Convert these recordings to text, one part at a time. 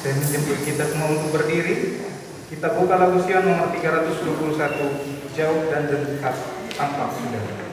dan menjemput kita semua untuk berdiri. Kita buka lagu Sion nomor 321, Jauh dan Dekat Tampak Saudara.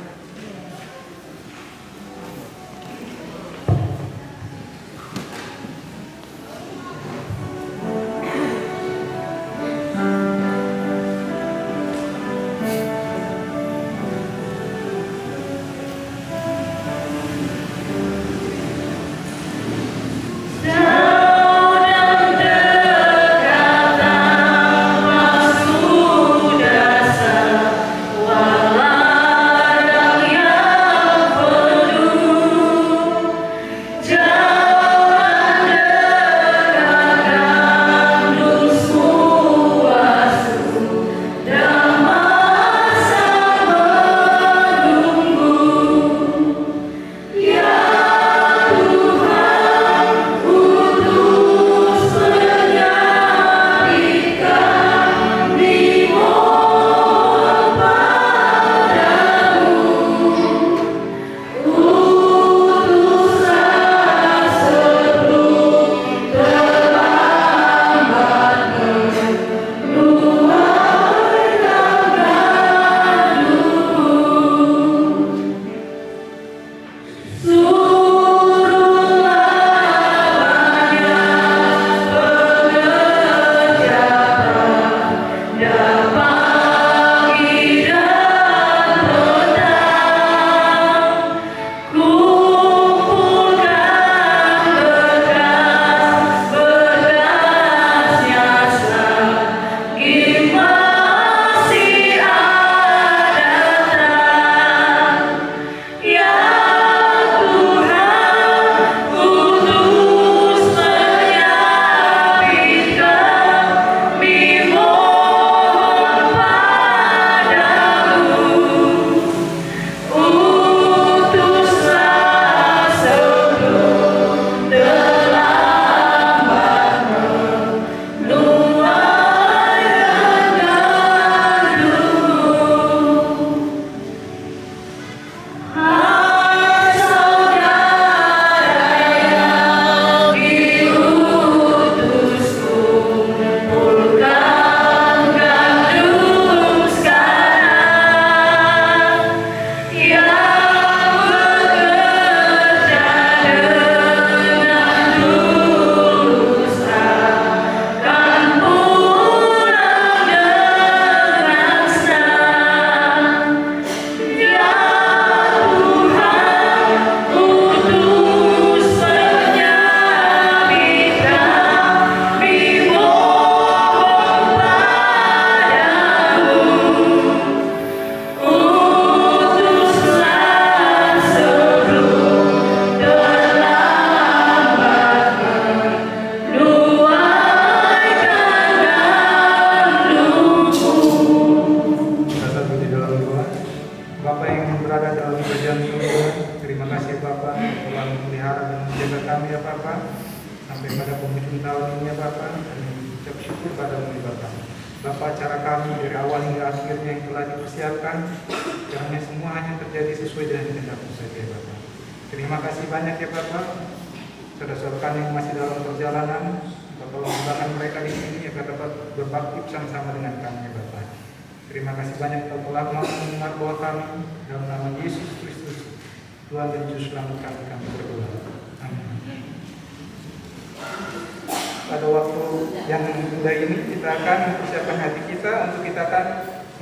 Pada waktu yang mudah ini kita akan mempersiapkan hati kita untuk kita akan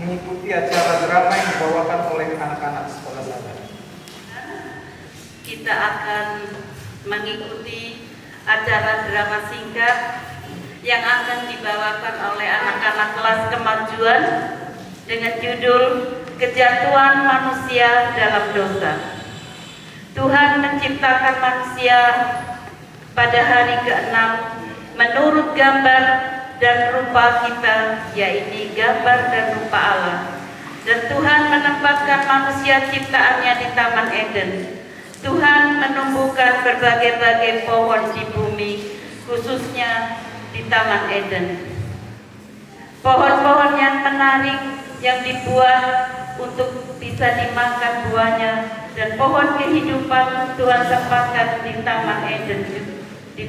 mengikuti acara drama yang dibawakan oleh anak-anak sekolah sahabat. Kita akan mengikuti acara drama singkat yang akan dibawakan oleh anak-anak kelas kemajuan dengan judul Kejatuhan Manusia dalam Dosa. Tuhan menciptakan manusia pada hari ke-6 menurut gambar dan rupa kita, yaitu gambar dan rupa Allah. Dan Tuhan menempatkan manusia ciptaannya di Taman Eden. Tuhan menumbuhkan berbagai-bagai pohon di bumi, khususnya di Taman Eden. Pohon-pohon yang menarik yang dibuat untuk bisa dimakan buahnya, dan pohon kehidupan Tuhan tempatkan di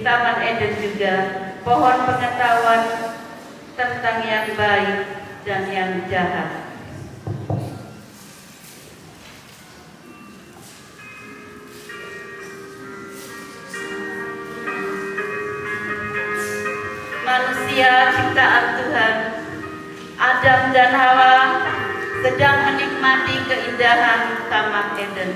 Taman Eden juga, pohon pengetahuan tentang yang baik dan yang jahat. Manusia ciptaan Tuhan, Adam dan Hawa sedang menikmati keindahan Taman Eden.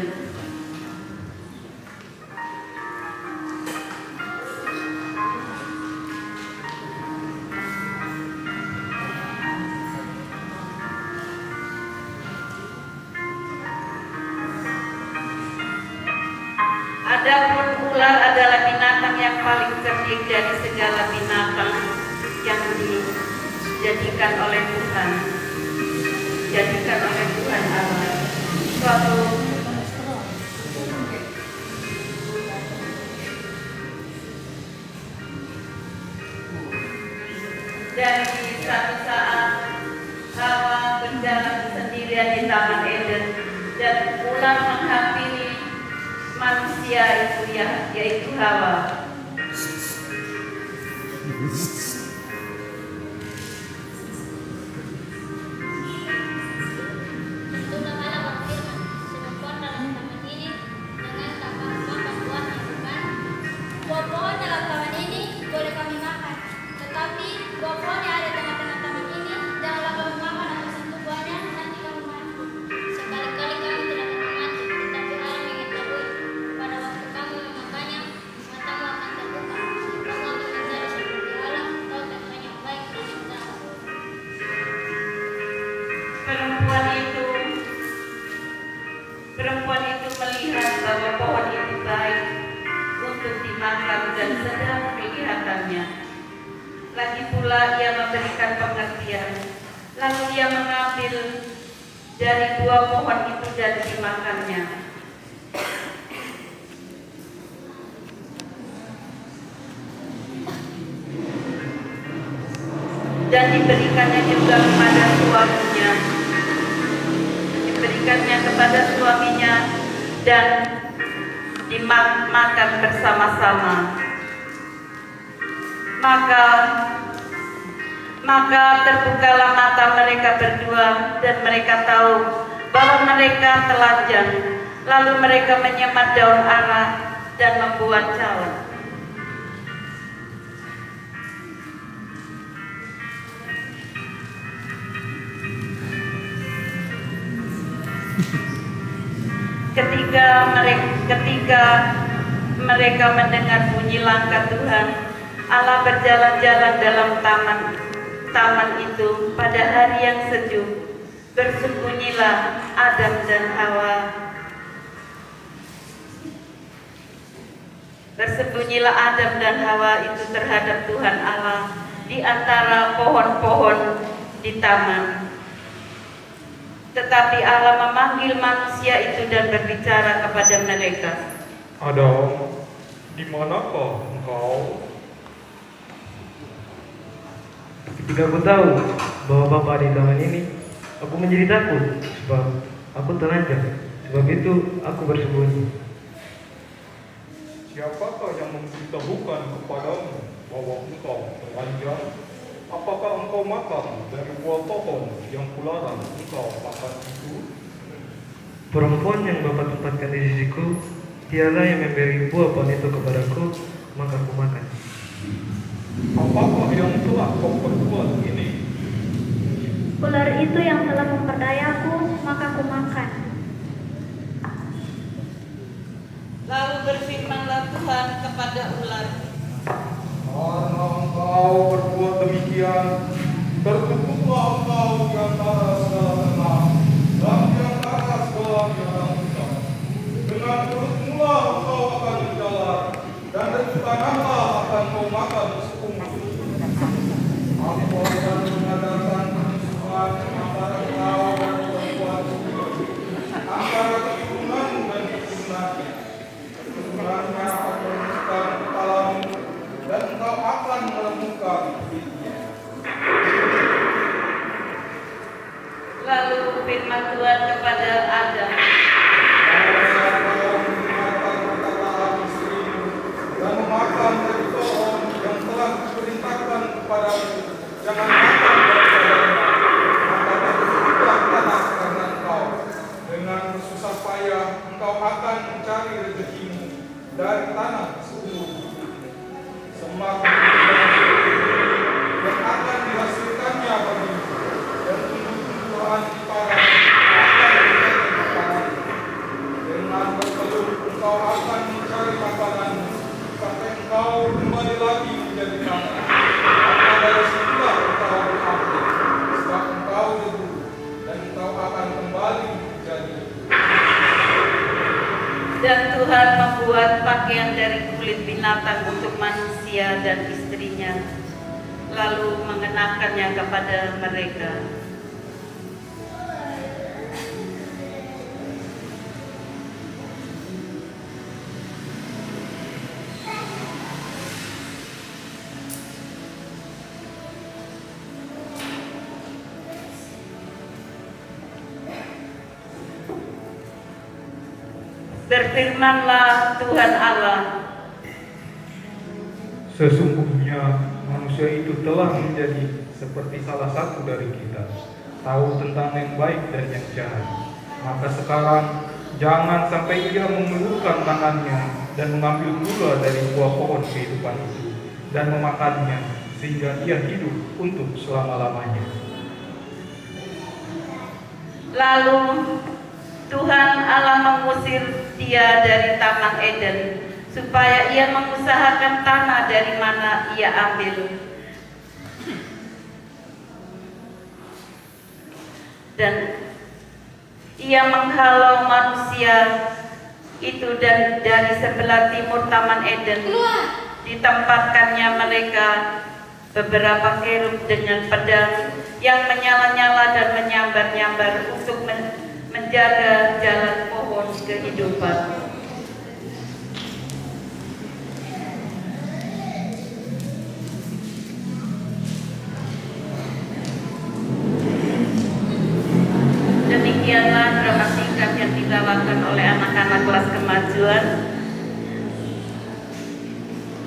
Adapun ular adalah binatang yang paling cerdik dari segala binatang yang dijadikan oleh Tuhan. Jadikan oleh Tuhan Allah. Dan di satu saat Hawa berjalan sendirian di Taman Eden dan ular menghampiri manusia itu yaitu Hawa. Perempuan itu melihat bahwa pohon itu baik untuk dimakan dan sedang kelihatannya. Lagi pula ia memberikan pengertian. Lalu ia mengambil dari dua pohon itu dan dimakannya. Dan diberikannya juga kepada suaminya. Diberikannya kepada suaminya dan dimakan bersama-sama. Maka terbukalah mata mereka berdua dan mereka tahu bahwa mereka telanjang. Lalu mereka menyemat daun ara dan membuat cawan. Ketika mereka mendengar bunyi langkah Tuhan Allah berjalan-jalan dalam taman itu pada hari yang sejuk, bersembunyilah Adam dan Hawa. Bersembunyilah Adam dan Hawa itu terhadap Tuhan Allah di antara pohon-pohon di taman. Tetapi Allah memanggil manusia itu dan berbicara kepada mereka. Adam, di manakah engkau? Ketika aku tahu bahwa Bapa di taman ini, aku menjadi takut sebab aku telanjang. Sebab itu aku bersembunyi. Siapakah yang memberitahukan kepadamu bahwa engkau telanjang? Apakah engkau makan dari buah pohon yang kularang engkau makan itu? Perempuan yang Bapa tempatkan di sisiku, dialah yang memberi buah pohon itu kepadaku, maka aku makan. Apakah yang telah kau perbuat ini? Ular itu yang telah memperdayaku, maka aku makan. Lalu berfirmanlah Tuhan kepada ular, Karena engkau berbuat demikian, tertukuplah engkau di antara segala ternak dan di antara segala binatang hutan. Dengan perutmulah engkau akan berjalan, dan dari tanganlah akan kau makan seumur hidup. Aku akan mengadakan permusuhan antara engkau dan perempuan itu, antara keturunanmu dan keturunannya. Keturunannya akan meremukkan kepalamu, dan engkau akan meremukkan bibirnya. lalu firman Tuhan kepada Adam, Kalau kau mendengarkan perkataan istrimu dan memakan dari tanah seumur hidup. Semakin yang akan dihasilkannya bagimu dan tumbuh-tumbuhan di padang akan menjadi makanan. Dengan bertelur engkau akan mencari makanan sampai engkau kembali lagi menjadi tanah. Maka dari situlah engkau berambil, sebab engkau debu dan engkau akan kembali menjadi debu. Dan Tuhan membuat pakaian dari kulit binatang untuk manusia dan istrinya, lalu mengenakannya kepada mereka. Berfirmanlah Tuhan Allah, sesungguhnya manusia itu telah menjadi seperti salah satu dari kita, tahu tentang yang baik dan yang jahat. Maka sekarang jangan sampai ia mengulurkan tangannya dan mengambil gula dari buah pohon kehidupan itu dan memakannya, sehingga ia hidup untuk selama-lamanya. lalu Tuhan Allah mengusir dia dari Taman Eden, supaya ia mengusahakan tanah dari mana ia ambil. Dan ia menghalau manusia itu dan dari sebelah timur Taman Eden ditempatkannya mereka beberapa kerub dengan pedang yang menyala-nyala dan menyambar-nyambar untuk menjaga jalan pohon kehidupan. Demikianlah drama singkat yang dibawakan oleh anak-anak kelas kemajuan.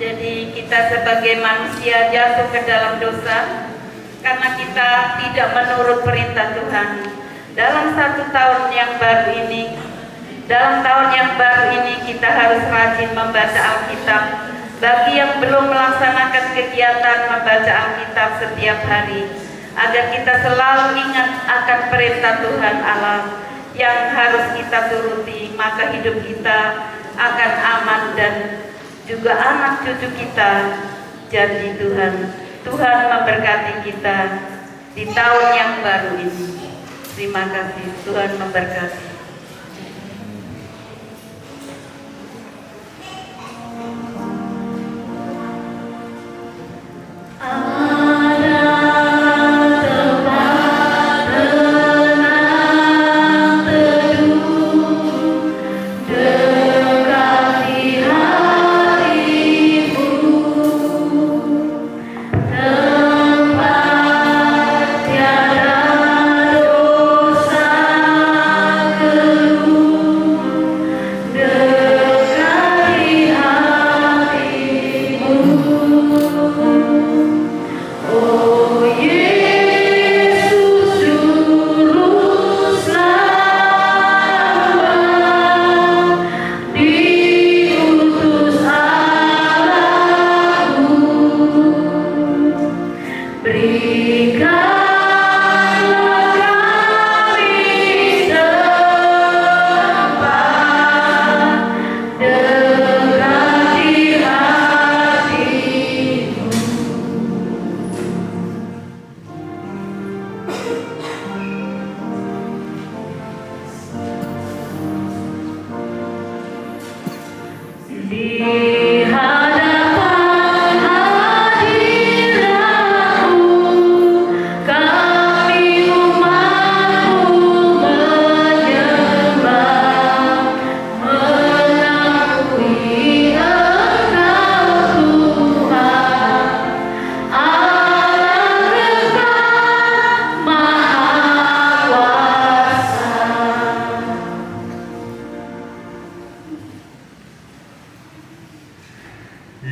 Jadi kita sebagai manusia jatuh ke dalam dosa karena kita tidak menurut perintah Tuhan. Dalam tahun yang baru ini kita harus rajin membaca Alkitab. Bagi yang belum melaksanakan kegiatan membaca Alkitab setiap hari, agar kita selalu ingat akan perintah Tuhan Allah yang harus kita turuti, maka hidup kita akan aman dan juga anak cucu kita janji Tuhan. Tuhan memberkati kita di tahun yang baru ini. Terima kasih, Tuhan memberkati.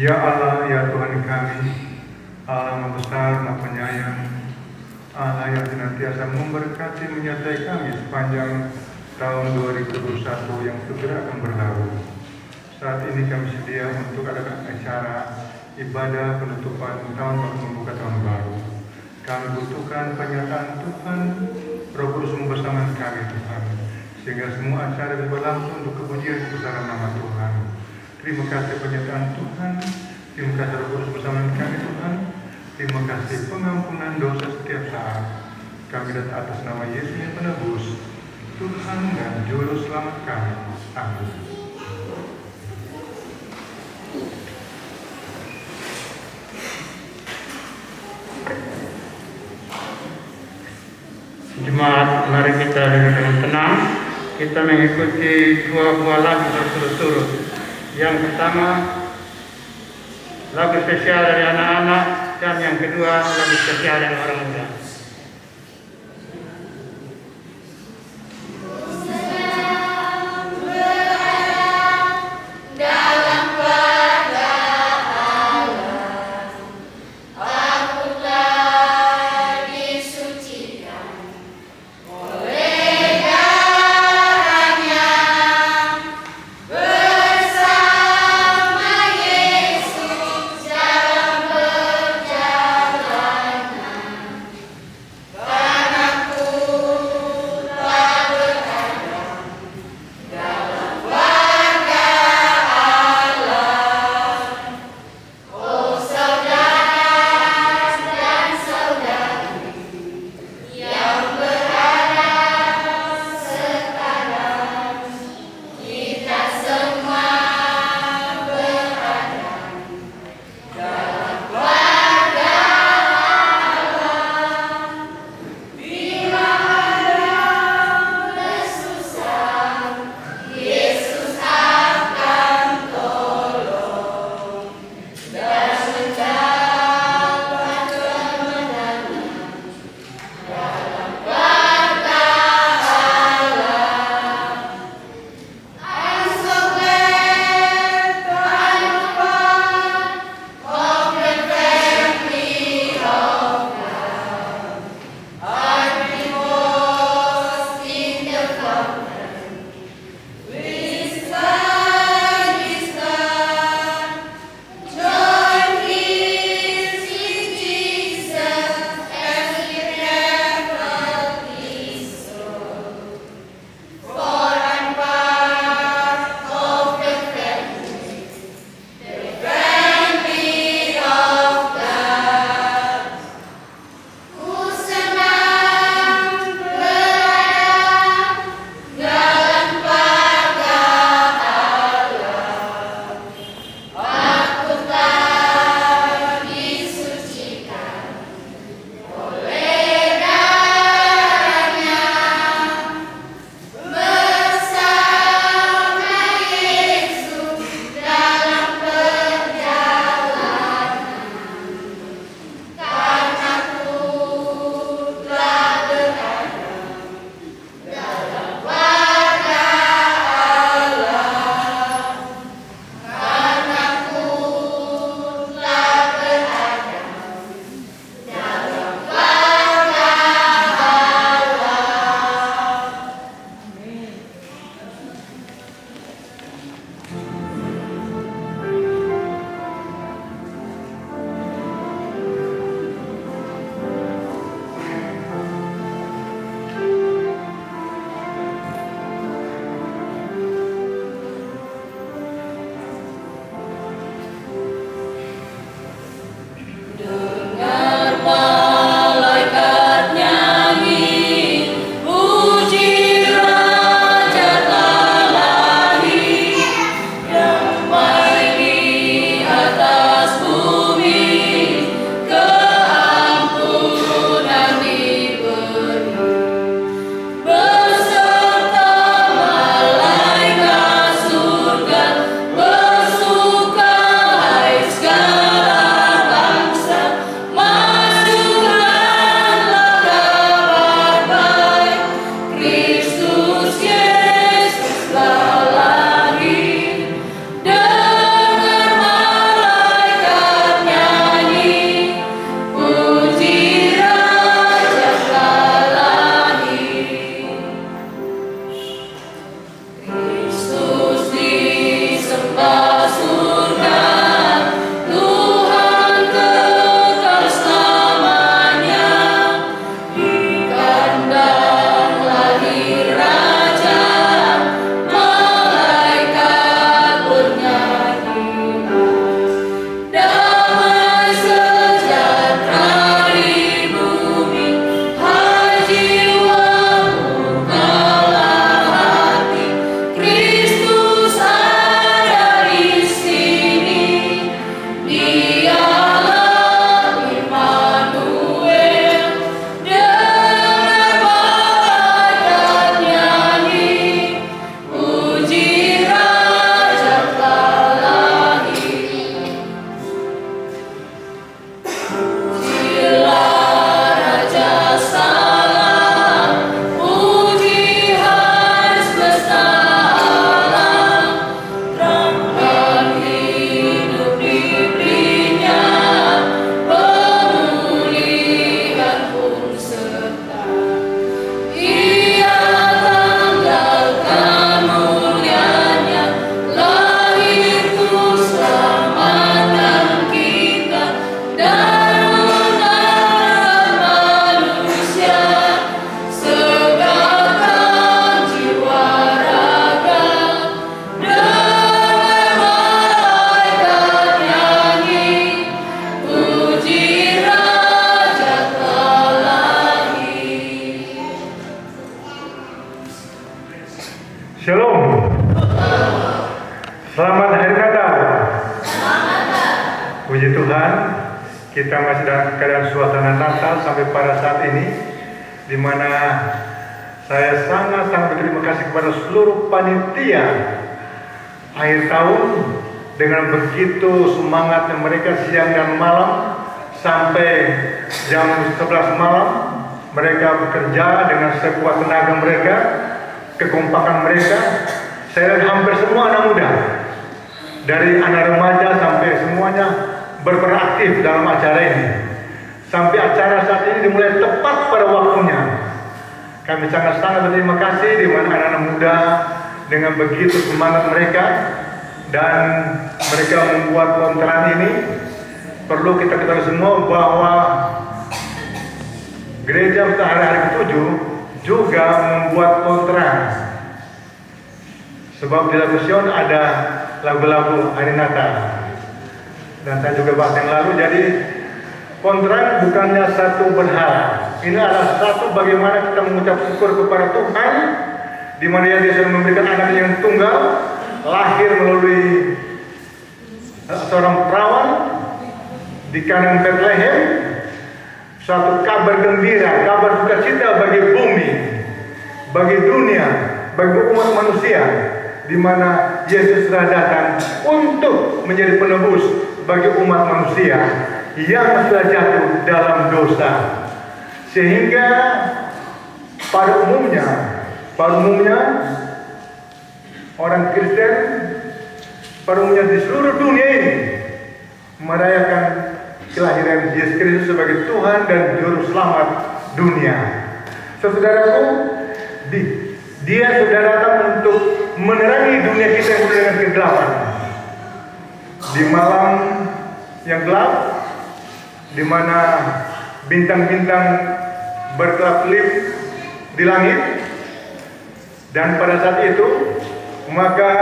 Ya Allah, ya Tuhan kami, Allah yang besar dan penyayang, Allah yang senantiasa memberkati menyertai kami sepanjang tahun 2021 yang segera akan berlalu. Saat ini kami sedia untuk adakan acara ibadah penutupan tahun baru membuka tahun baru. Kami butuhkan penyertaan Tuhan, Roh Kudus membersamakan kami Tuhan, sehingga semua acara berlangsung untuk kepujian kebesaran nama Tuhan. Terima kasih penyertaan Tuhan, terima kasih Roh Kudus bersama kami Tuhan, terima kasih pengampunan dosa setiap saat. Kami datang atas nama Yesus yang penebus, Tuhan dan Juru Selamat kami. Amin. Jemaat, mari kita dengan tenang kita mengikuti dua buah lagu berturut-turut. Yang pertama lagu spesial dari anak-anak, dan yang kedua lagu spesial dari orang muda. Puji Tuhan, kita masih dalam keadaan suasana Natal sampai pada saat ini, di mana saya sangat-sangat berterima kasih kepada seluruh panitia akhir tahun dengan begitu semangatnya mereka siang dan malam sampai jam 11 malam. Mereka bekerja dengan sekuat tenaga mereka, kekompakan mereka. Saya lihat hampir semua anak muda, dari anak remaja sampai semuanya berperan aktif dalam acara ini. Sampai acara saat ini dimulai tepat pada waktunya. Kami sangat-sangat berterima kasih di mana anak-anak muda dengan begitu semangat mereka, dan mereka membuat konteran ini. Perlu kita ketahui semua bahwa Gereja Petahari Hari ke-7 juga membuat konteran. Sebab di lagu Sion ada lagu-lagu hari Natal. Dan saya juga bahas yang lalu, jadi konteran bukannya satu berhala. Ini adalah satu bagaimana kita mengucap syukur kepada Tuhan, di mana Dia sudah memberikan anak yang tunggal, lahir melalui seorang perawan di kanan Bethlehem. Suatu kabar gembira, kabar sukacita bagi bumi, bagi dunia, bagi umat manusia, di mana Yesus telah datang untuk menjadi penebus bagi umat manusia yang sudah jatuh dalam dosa. Sehingga pada umumnya orang Kristen, pada umumnya di seluruh dunia ini merayakan kelahiran Yesus Kristus sebagai Tuhan dan Juru Selamat dunia. Saudaraku, Dia sudah datang untuk menerangi dunia kita yang penuh dengan kegelapan. Di malam yang gelap, di mana bintang-bintang berkelap-kelip di langit, dan pada saat itu maka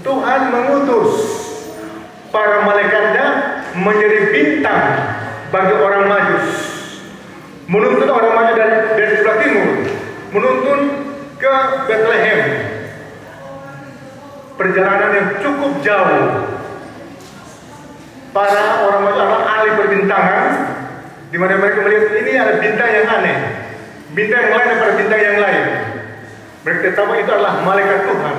Tuhan mengutus para malaikatnya menjadi bintang bagi orang Majus, menuntun orang Majus dari sebelah timur, menuntun ke Bethlehem. Perjalanan yang cukup jauh. Para orang Majus adalah ahli perbintangan, di mana mereka melihat ini ada bintang yang aneh, bintang yang lain daripada bintang yang lain. Mereka tahu itu adalah malaikat Tuhan.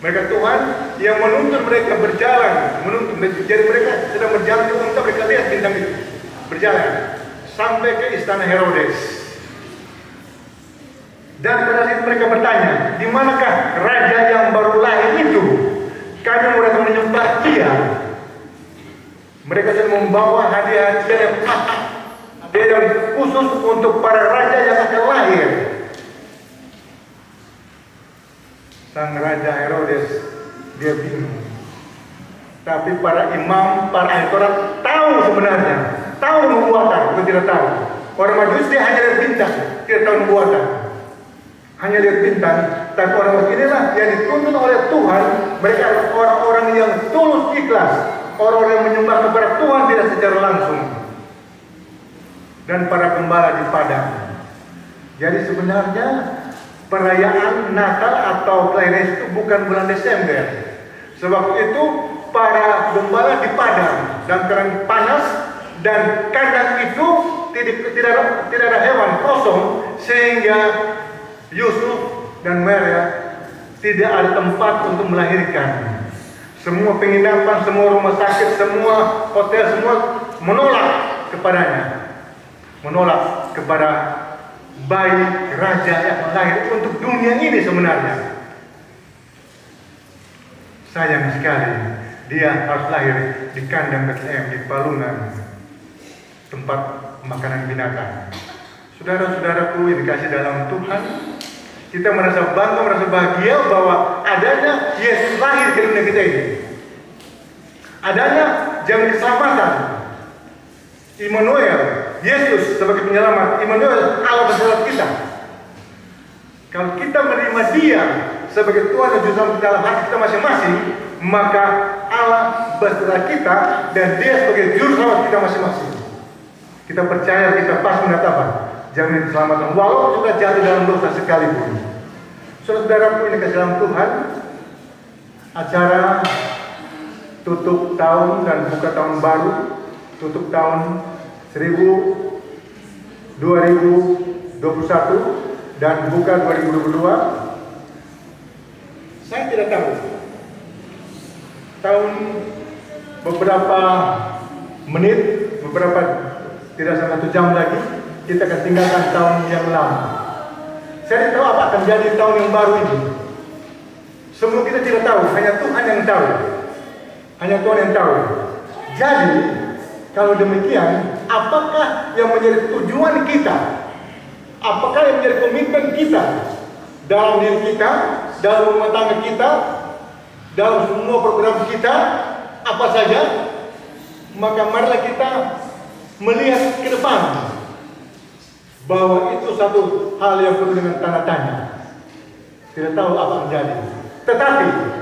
Mereka Tuhan yang menuntun mereka berjalan, jadi mereka sedang berjalan untuk mereka lihat bintang itu berjalan sampai ke istana Herodes. Dan pada saat mereka bertanya, di manakah raja yang baru lahir itu? Kami mau datang menyembah Dia. Mereka sedang membawa hadiah-hadiah yang mahal, hadiah yang khusus untuk para raja yang akan lahir. Sang Raja Herodes, dia bingung. Tapi para imam, para ahli Taurat tahu sebenarnya, tahu nubuatan, bukan tidak tahu. Orang Majus dia hanya lihat bintang, tidak tahu nubuatan. Hanya lihat bintang, tapi orang Majus inilah yang dituntun oleh Tuhan. Mereka adalah orang-orang yang tulus ikhlas, orang-orang yang menyembah kepada Tuhan tidak secara langsung. Dan para gembala di padang. Jadi sebenarnya perayaan Natal atau kelahiran itu bukan bulan Desember. Sebab itu para gembala di padang dan kandang panas, dan kandang itu tidak ada hewan kosong, sehingga Yusuf dan Maria tidak ada tempat untuk melahirkan. Semua penginapan, semua rumah sakit, semua hotel, semua menolak kepadanya, menolak kepada bayi raja yang lahir untuk dunia ini. Sebenarnya sayang sekali dia harus lahir di kandang Bethlehem, di palungan tempat makanan binatang. Saudara-saudaraku yang dikasih dalam Tuhan, kita merasa bangga, merasa bahagia bahwa adanya Yesus lahir ke dunia kita ini. Adanya jamin keselamatan, Immanuel, Yesus sebagai penyelamat, Immanuel, Allah bersama kita. Kalau kita menerima Dia sebagai Tuhan dan Juru Selamat dalam hati kita masing-masing, maka Allah bersama kita dan Dia sebagai Juru Selamat kita masing-masing. Kita percaya kita pasti mendapat jamin keselamatan, walau sudah jatuh dalam dosa sekalipun. Saudara-saudaraku ini ke dalam Tuhan, acara tutup tahun dan buka tahun baru, tutup tahun 2021 dan buka 2022. Saya tidak tahu. Tahun beberapa menit, beberapa tidak sampai 1 jam lagi kita akan tinggalkan tahun yang lama. Saya tidak tahu apa akan jadi tahun yang baru ini. Semua kita tidak tahu, hanya Tuhan yang tahu. Hanya Tuhan yang tahu. Jadi, kalau demikian, apakah yang menjadi tujuan kita? Apakah yang menjadi komitmen kita dalam diri kita, dalam rumah tangga kita, dalam semua program kita, apa saja? Maka marilah kita melihat ke depan bahwa itu satu hal yang penuh dengan tanda tanya. Tidak tahu apa menjadi. Tetapi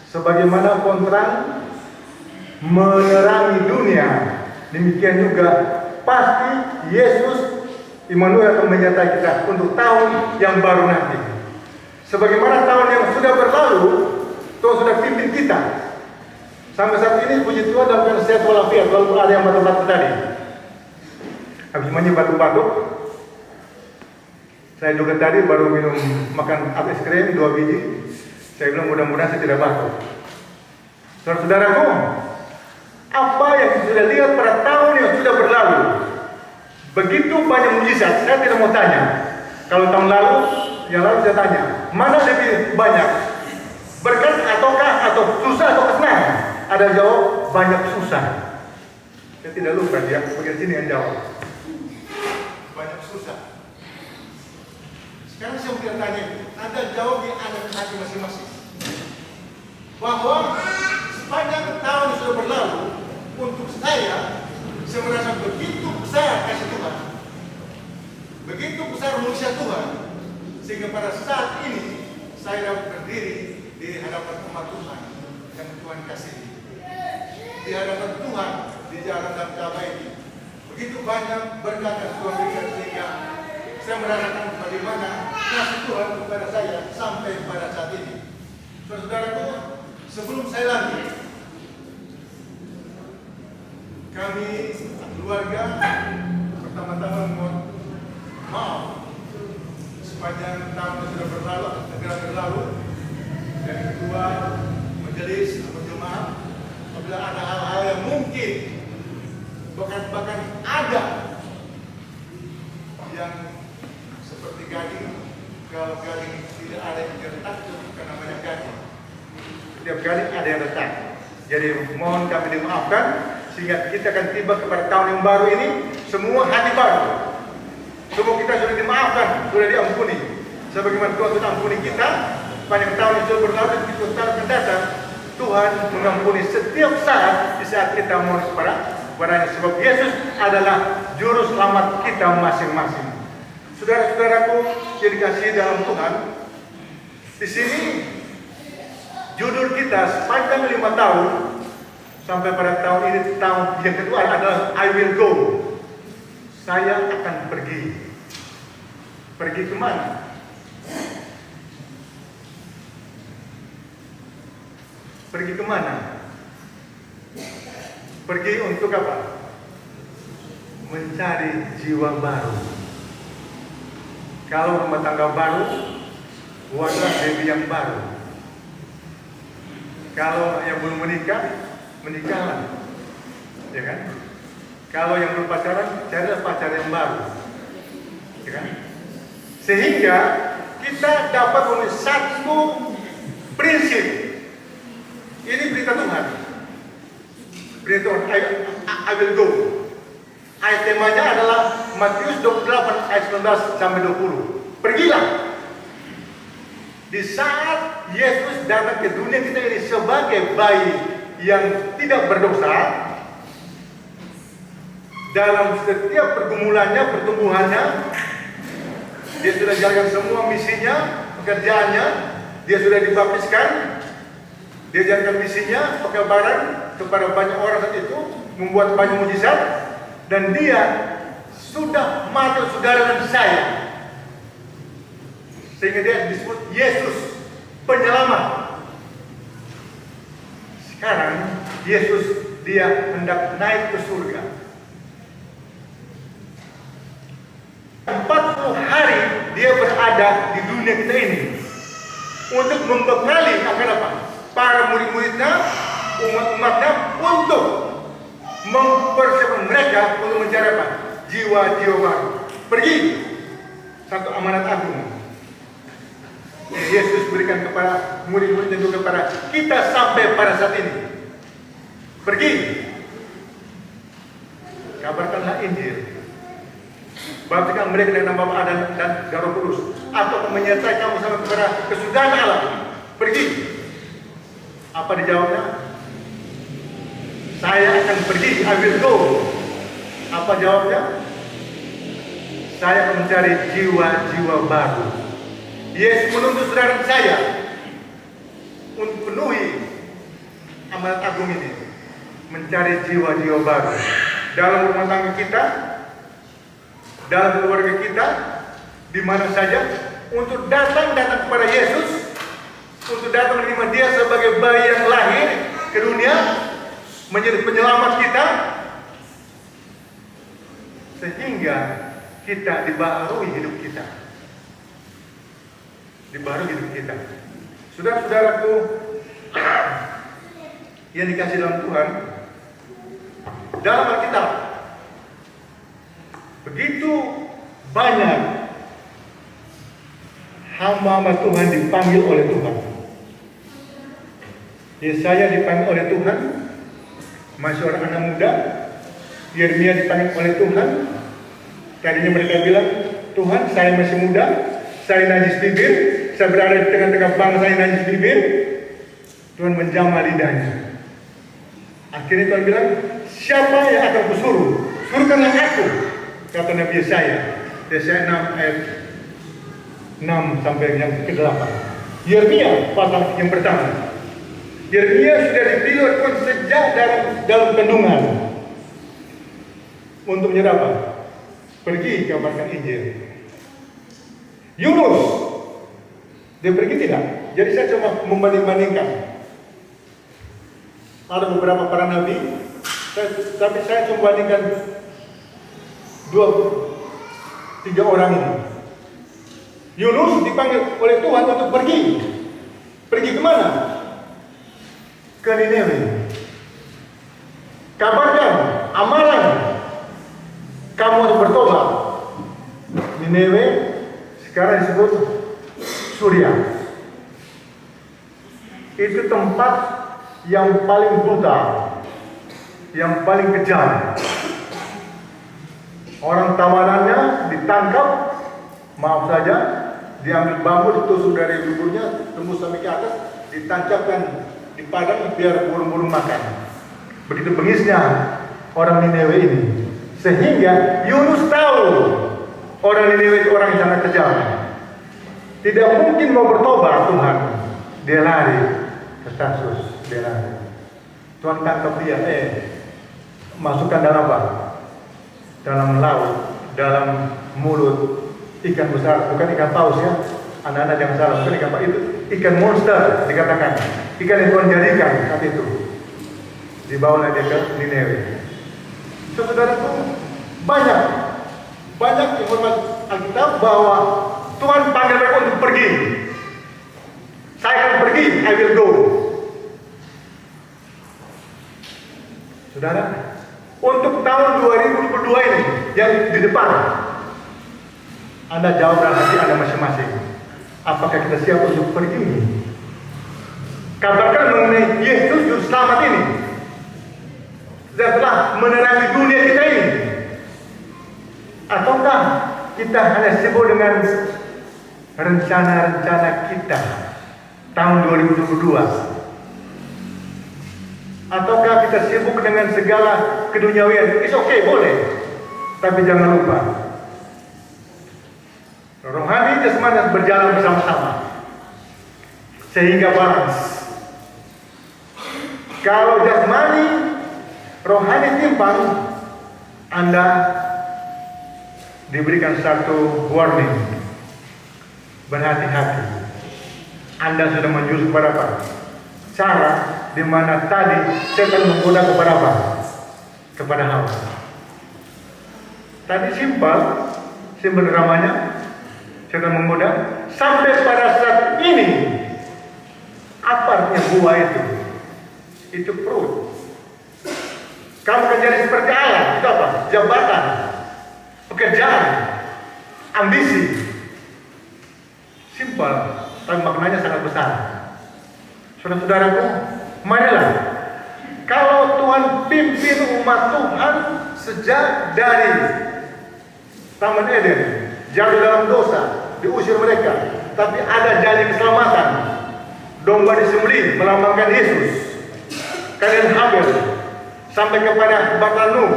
sebagaimana pohon terang menerangi dunia, demikian juga pasti Yesus Immanuel akan menyertai kita untuk tahun yang baru nanti. Sebagaimana tahun yang sudah berlalu, Tuhan sudah pimpin kita. Sampai saat ini puji Tuhan dalam keadaan sehat walafiat, walaupun ada yang batuk-batuk tadi. Habis mandi batuk-batuk, saya juga tadi baru minum makan es krim 2 biji. Saya bilang mudah-mudahan saya tidak batuk. Saudara-saudaraku, apa yang sudah lihat pada tahun yang sudah berlalu, begitu banyak mujizat. Saya tidak mau tanya. Kalau tahun lalu, yang lalu saya tanya, mana lebih banyak? Berkat ataukah atau susah atau senang? Ada jawab banyak susah. Saya tidak lupa dia bagian sini yang jawab. Banyak susah. Sekarang saya mau tanya, Anda jawab di anak hati masing-masing. Bahwa sepanjang tahun yang sudah berlalu, untuk saya merasa begitu besar kasih Tuhan, begitu besar manusia Tuhan, sehingga pada saat ini saya dapat berdiri di hadapan umat Tuhan yang Tuhan kasih, di hadapan Tuhan di jalan dan Ka'bah ini. Begitu banyak berkat yang Tuhan berikan sehingga saya merasakan bagaimana kasih Tuhan kepada saya sampai pada saat ini. Saudaraku, sebelum saya lanjut, kami keluarga pertama-tama mohon maaf sepanjang tahun yang sudah berlalu, segera berlalu. Dan kedua, majelis atau jemaat, apabila ada hal-hal yang mungkin bahkan ada yang seperti gading, kalau gading tidak ada yang retak, itu bukan namanya gading. Setiap gading ada yang retak. Jadi mohon kami dimaafkan sehingga kita akan tiba kepada tahun yang baru ini semua hati baru. Semua kita sudah dimaafkan, sudah diampuni. Sebagaimana Tuhan sudah ampuni kita, sepanjang tahun yang sudah berlalu dan kita tahun akan datang, Tuhan mengampuni setiap saat di saat kita mohon kepadanya, sebab Yesus adalah juru selamat kita masing-masing. Saudara-saudaraku yang dikasihi dalam Tuhan, di sini judul kita sepanjang 5 tahun sampai pada tahun ini, tahun yang kedua adalah I will go. Saya akan pergi. Pergi kemana? Pergi kemana? Pergi untuk apa? Mencari jiwa baru. Kalau rumah tangga baru, buatlah baby yang baru. Kalau yang belum menikah, menikahlah, ya kan? Kalau yang belum pacaran, carilah pacar yang baru, ya kan? Sehingga kita dapat memenuhi satu prinsip. Ini berita Tuhan. Berita Tuhan, I will go. Ayat temanya adalah Matius 28 ayat 19 sampai 20. Pergilah. Di saat Yesus datang ke dunia kita ini sebagai bayi yang tidak berdosa, dalam setiap pergumulannya, pertumbuhannya, dia sudah jalankan semua misinya, pekerjaannya, dia sudah dibaptiskan, dia jalankan misinya, pekabaran kepada banyak orang saat itu, membuat banyak mujizat, dan dia sudah mati saudara dan saya. Sehingga dia disebut Yesus penyelamat. Sekarang Yesus dia hendak naik ke surga. 40 hari dia berada di dunia kita ini untuk membekali akan apa? Para murid-muridnya, umat-umatnya, untuk mempersiapkan mereka untuk mencari apa? Jiwa-jiwa baru. Pergi, satu amanat agung yang Yesus berikan kepada murid-murid dan juga kepada kita sampai pada saat ini. Pergi, kabarkanlah Injil. Baptikan mereka dengan nama Bapa dan Roh Kudus, atau menyertai kamu sampai kepada kesudahan Allah. Pergi. Apa dijawabnya? Saya akan pergi, I will go. Apa jawabnya? Saya akan mencari jiwa-jiwa baru. Yesus menuntut saudara saya untuk penuhi amanat agung ini, mencari jiwa-jiwa baru dalam rumah tangga kita, dalam keluarga kita, di mana saja, untuk datang kepada Yesus, untuk datang menerima Dia sebagai bayi yang lahir ke dunia, menjadi penyelamat kita, sehingga kita dibaharui hidup kita. Dibaharui hidup kita. Saudara-saudaraku yang dikasih dalam Tuhan, dalam Alkitab begitu banyak hamba-hamba Tuhan dipanggil oleh Tuhan. Yesaya dipanggil oleh Tuhan, masih orang anak muda. Yeremia dipanggil oleh Tuhan. Tadinya mereka bilang, Tuhan, saya masih muda, saya najis bibir, saya berada di tengah-tengah bangsa yang najis bibir. Tuhan menjamah lidahnya. Akhirnya Tuhan bilang, siapa yang akan kusuruh? Suruhkanlah aku, kata Nabi Yesaya. Yesaya 6 ayat 6 sampai yang ke-8. Yeremia pasal yang pertama. Yeremia sudah dipilih oleh Tuhan sejak dalam kandungan untuk menyerah apa? Pergi kabarkan Injil. Yunus, dia pergi tidak? Jadi saya cuma membanding-bandingkan. Ada beberapa para nabi, tapi saya cuma bandingkan 2-3 orang ini. Yunus dipanggil oleh Tuhan untuk pergi. Pergi kemana? Ke Nineve. Kabarkan, amalan, kamu harus bertobat. Nineve sekarang disebut Suria. Itu tempat yang paling brutal, yang paling kejam. Orang tawanannya ditangkap, maaf saja, diambil bambu, ditusuk dari lehernya, tembus sampai ke atas, ditancapkan di padang biar burung-burung makan. Begitu bengisnya orang Nineve ini, sehingga Yunus tahu orang Nineve itu orang yang sangat kejam. Tidak mungkin mau bertobat Tuhan. Dia lari ke Tarsus, dia lari. Tuhan tangkap dia, masukkan dalam apa? Dalam laut, dalam mulut ikan besar, bukan ikan paus ya. Anak-anak jangan salah, bukan ikan paus, itu ikan monster dikatakan. Ikan yang Tuhan jadikan saat itu. Dibawa dia ke Nineve. Saudaraku, banyak informasi Alkitab bahwa Tuhan panggil mereka untuk pergi. Saya akan pergi, I will go. Saudara, untuk tahun 2022 ini yang di depan, Anda jawab dalam hati Anda masing-masing. Apakah kita siap untuk pergi? Kabarkan mengenai Yesus Juru Selamat ini. Setelah menerangi dunia kita ini, ataukah kita hanya sibuk dengan rencana-rencana kita tahun 2022? Ataukah kita sibuk dengan segala keduniawian? It's okay, boleh, tapi jangan lupa rohani jasmani harus berjalan bersama-sama sehingga balance. Kalau jasmani rohani timpang, Anda diberikan satu warning. Berhati-hati. Anda sudah menjurus kepada apa? Cara di mana tadi setan menggoda kepada apa? Kepada Hawa. Tadi simpel dramanya, setan menggoda sampai pada saat ini. Apa artinya buah itu? Itu perut. Kamu akan jadi seperti Allah. Itu apa? Jabatan, pekerjaan, ambisi. Simpel, tapi maknanya sangat besar. Saudara-saudaraku, marilah. Kalau Tuhan pimpin umat Tuhan sejak dari Taman Eden, jatuh dalam dosa, diusir mereka, tapi ada janji keselamatan. Domba disembelih melambangkan Yesus. Kain Habel sampai kepada Batal Nuh,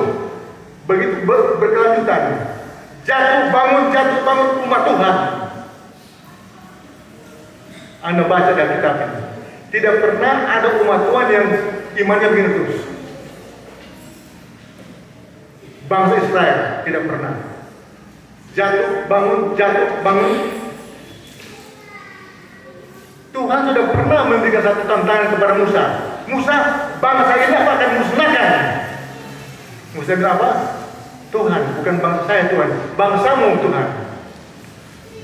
begitu berkelanjutan. Jatuh bangun umat Tuhan. Anda baca dalam kitab ini, tidak pernah ada umat Tuhan yang imannya begini terus. Bangsa Israel tidak pernah. Jatuh bangun. Tuhan sudah pernah memberikan satu tantangan kepada Musa. Musa, bangsa ini apa akan musnahkan? Musa bilang apa? Tuhan, bukan bangsa saya Tuhan, bangsamu Tuhan.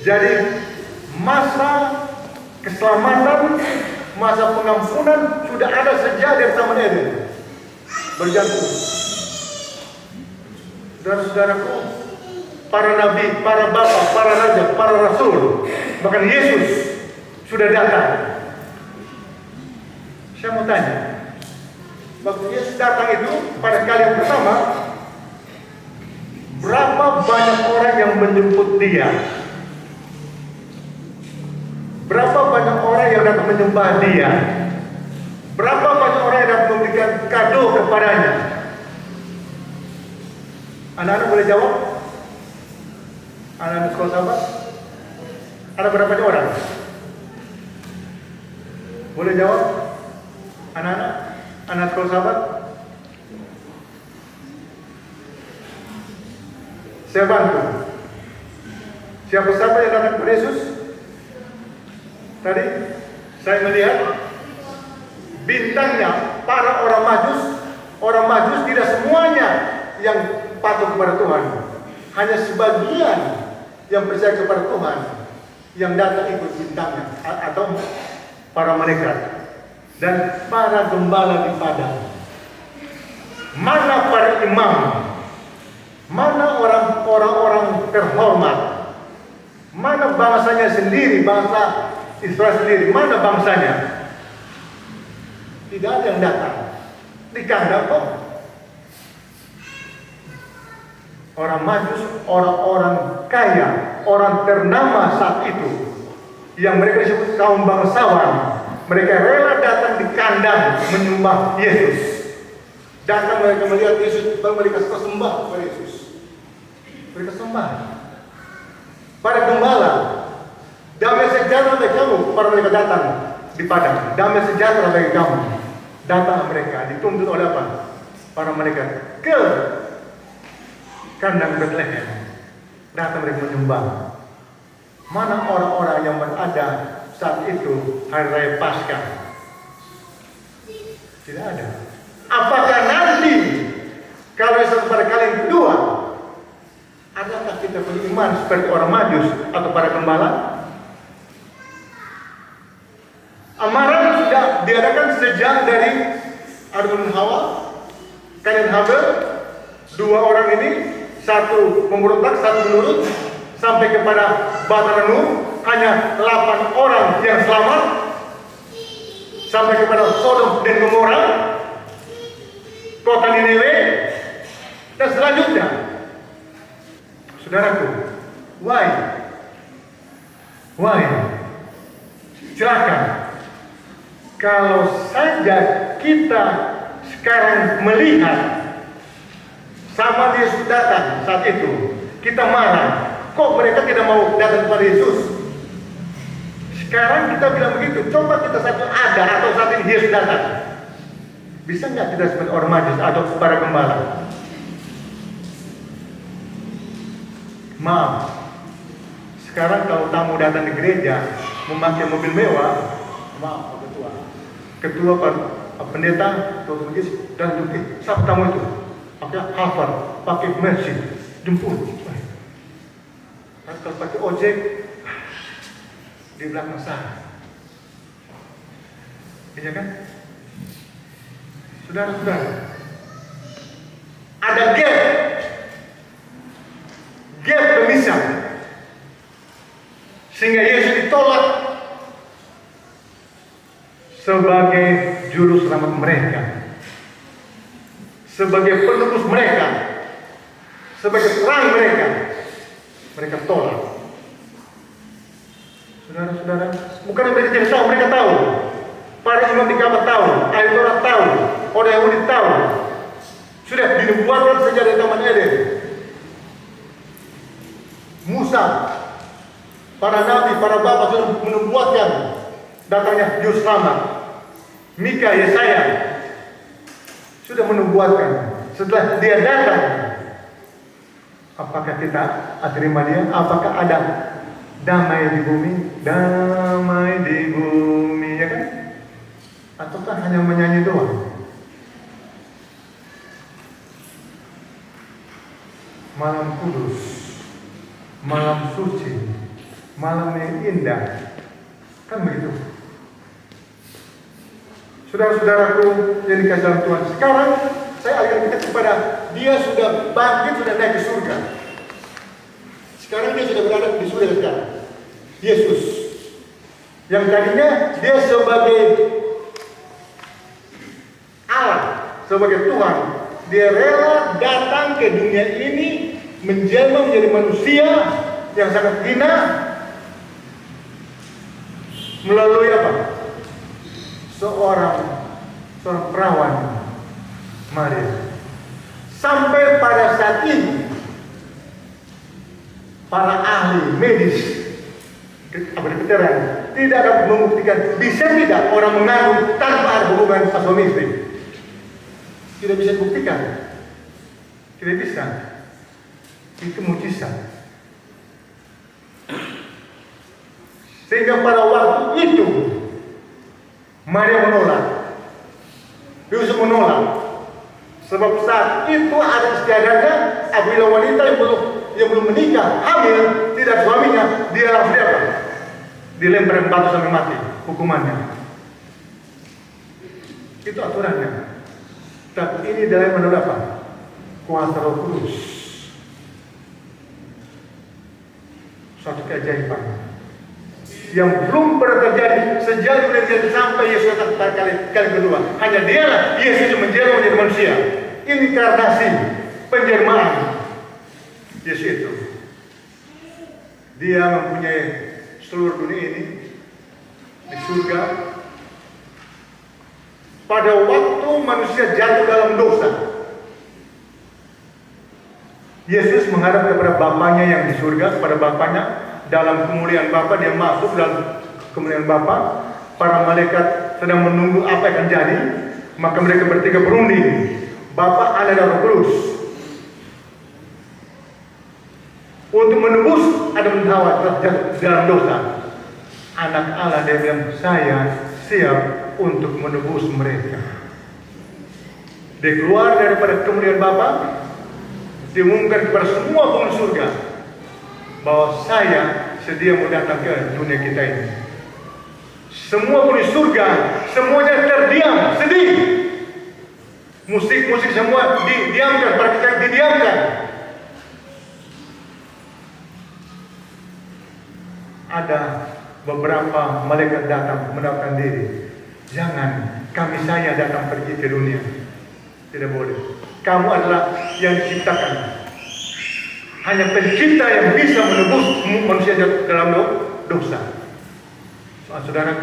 Jadi masa keselamatan, masa pengampunan sudah ada sejak dari Taman Eden. Berjatuh. Saudara-saudaraku, para nabi, para bapak, para raja, para rasul, bahkan Yesus sudah datang. Saya mau tanya, waktu Yesus datang itu pada kali yang pertama, berapa banyak orang yang menjemput dia? Berapa banyak orang yang datang menyembah dia? Berapa banyak orang yang datang memberikan kado kepadanya? Anak-anak boleh jawab? Anak-anak sekolah sahabat? Ada berapa banyak orang? Boleh jawab? Anak-anak? Anak sekolah sahabat? Saya bantu. Siapa yang datang kepada Yesus? Tadi saya melihat bintangnya para orang Majus tidak semuanya yang patuh kepada Tuhan, hanya sebagian yang percaya kepada Tuhan yang datang ikut bintangnya, atau para malaikat dan para gembala di padang. Mana para imam? Mana orang-orang terhormat? Mana bangsanya sendiri, bangsa Israel sendiri? Mana bangsanya? Tidak ada yang datang. Di kandang kok. Orang Majus, orang-orang kaya, orang ternama saat itu, yang mereka disebut kaum bangsawan, mereka rela datang di kandang menyembah Yesus. Datang mereka melihat Yesus, baru mereka sembah kepada Yesus. Mereka sembah. Para gembala, damai sejahtera bagi kamu. Para mereka datang di padang, damai sejahtera bagi kamu. Datang mereka, dituntut oleh apa? Para malaikat ke kandang Bethlehem. Datang mereka menyembah. Mana orang-orang yang berada saat itu hari raya Paskah? Tidak ada. Apakah nanti kalau pada kali yang kedua, adakah kita beriman seperti orang Majus atau para gembala? Amarah sudah diadakan sejak dari Adam dan Hawa, Kain dan Habel. Dua orang ini, satu memberontak, satu menurut, sampai kepada Batal Nuh. Hanya 8 orang yang selamat, sampai kepada Sodom dan Gomora, kota Nineve, dan selanjutnya. Saudaraku, why? Silakan. Kalau saja kita sekarang melihat sama Yesus datang saat itu, kita marah. Kok mereka tidak mau datang kepada Yesus? Sekarang kita bilang begitu. Coba kita saat itu ada atau saat ini Yesus datang, bisa nggak kita seperti orang Majus atau para gembala? Maaf. Sekarang kalau tamu datang di gereja memakai mobil mewah, maaf Ketua pendeta, tuan Magis, dan jemput. Siapa tamu itu? Pakai hafal, pakai mesin, jemput. Kalau pakai ojek, di belakang sana. Iya kan? Saudara-saudara, ada gap pemisah, sehingga Yesus ditolak sebagai juru selamat mereka, sebagai penebus mereka, sebagai terang mereka tolak. Saudara-saudara, bukan mereka tidak tahu, mereka tahu. Para imam di Kaabah tahu, ahli Taurat tahu, orang Yahudi tahu. Sudah dinubuatkan sejak dari Taman Eden. Musa, para nabi, para bapak sudah menubuatkan datangnya juru selamat. Mika, Yesaya sudah menubuatkan. Setelah dia datang, apakah kita terima dia? Apakah ada damai di bumi? Damai di bumi, ya kan? Ataukah hanya menyanyi doang? Malam kudus, malam suci, malam yang indah, kan begitu? Saudara-saudaraku yang dikasih dalam Tuhan, sekarang saya alihkan kita kepada dia sudah bangkit, sudah naik ke surga. Sekarang dia sudah berada di surga sekarang. Yesus, yang tadinya dia sebagai Allah, sebagai Tuhan, dia rela datang ke dunia ini menjelma menjadi manusia yang sangat hina melalui apa? Seorang perawan Maria. Sampai pada saat ini para ahli medis kedokteran tidak dapat membuktikan bisa tidak orang mengandung tanpa ada hubungan suami istri. Tidak bisa dibuktikan. Tidak bisa. Itu mujizat. Sehingga pada waktu itu Maria menolak. Yusuf menolak. Sebab saat itu ada istiadatnya apabila wanita yang belum menikah, hamil, tidak suaminya, dia langsung apa? Dilempar batu sampai mati hukumannya. Itu aturannya. Tapi ini dalam menurut apa? Kuasa Roh Kudus. Suatu keajaiban yang belum pernah terjadi sejak dunia jadi sampai Yesus datang kali kedua. Hanya dialah Yesus yang menjelma menjadi manusia. Ini inkarnasi, penjelmaan Yesus itu. Dia mempunyai seluruh dunia ini di surga. Pada waktu manusia jatuh dalam dosa, Yesus menghadap kepada Bapaknya yang di surga, kepada Bapaknya. Dalam kemuliaan Bapa, dia masuk dalam kemuliaan Bapa. Para malaikat sedang menunggu apa yang akan jadi. Maka mereka bertiga berunding, Bapa, Anak dan Roh Kudus, untuk menebus Adam dan Hawa dalam dosa. Anak Allah, dia bilang, saya siap untuk menebus mereka. Dia keluar daripada kemuliaan Bapa, diumumkan kepada semua penghuni surga bahwa saya sedia mau datang ke dunia kita ini. Semua penghuni surga, semuanya terdiam, sedih. Musik-musik semua didiamkan, para kecil didiamkan. Ada beberapa malaikat datang mendaftarkan diri. Jangan, saya datang pergi ke dunia. Tidak boleh. Kamu adalah yang diciptakan. Hanya pencipta yang bisa menebus manusia dalam dosa. Saudara,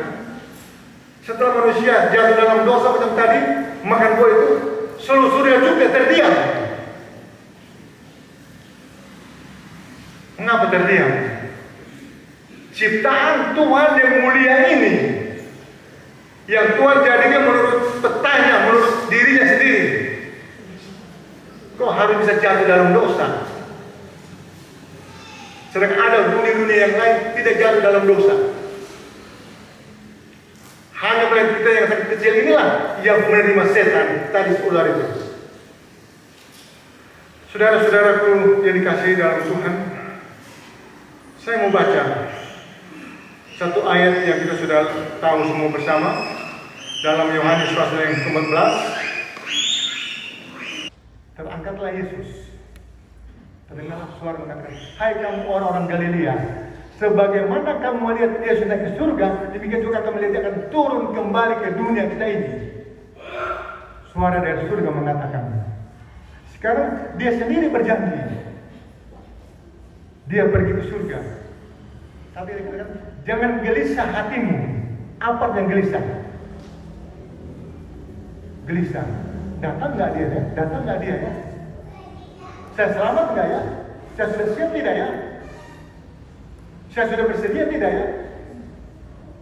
setelah manusia jatuh dalam dosa macam tadi, makan buah itu, seluruh surga juga terdiam. Mengapa terdiam? Ciptaan Tuhan yang mulia ini, yang Tuhan jadikan menurut petanya, menurut dirinya sendiri, kok harus bisa jatuh dalam dosa? Sedangkan ada dunia-dunia yang lain tidak jatuh dalam dosa. Hanya apalagi kita yang sangat kecil inilah yang menerima setan tadi ular itu. Saudara-saudaraku yang dikasihi dalam Tuhan, saya mau baca satu ayat yang kita sudah tahu semua bersama dalam Yohanes pasal yang ke-14. Terangkatlah Yesus. Terdengarlah suara mengatakan, "Hai kamu orang-orang Galilea, sebagaimana kamu melihat Yesus naik ke surga, demikian juga kamu melihat dia akan turun kembali ke dunia kita ini." Suara dari surga mengatakan. Sekarang dia sendiri berjanji. Dia pergi ke surga. Tapi dia katakan, jangan gelisah hatimu. Apa yang gelisah? Gelisah. Datang nggak dia ya? Datang nggak dia ya? Saya selamat nggak ya? Saya sudah siap tidak ya? Saya sudah bersedia tidak ya?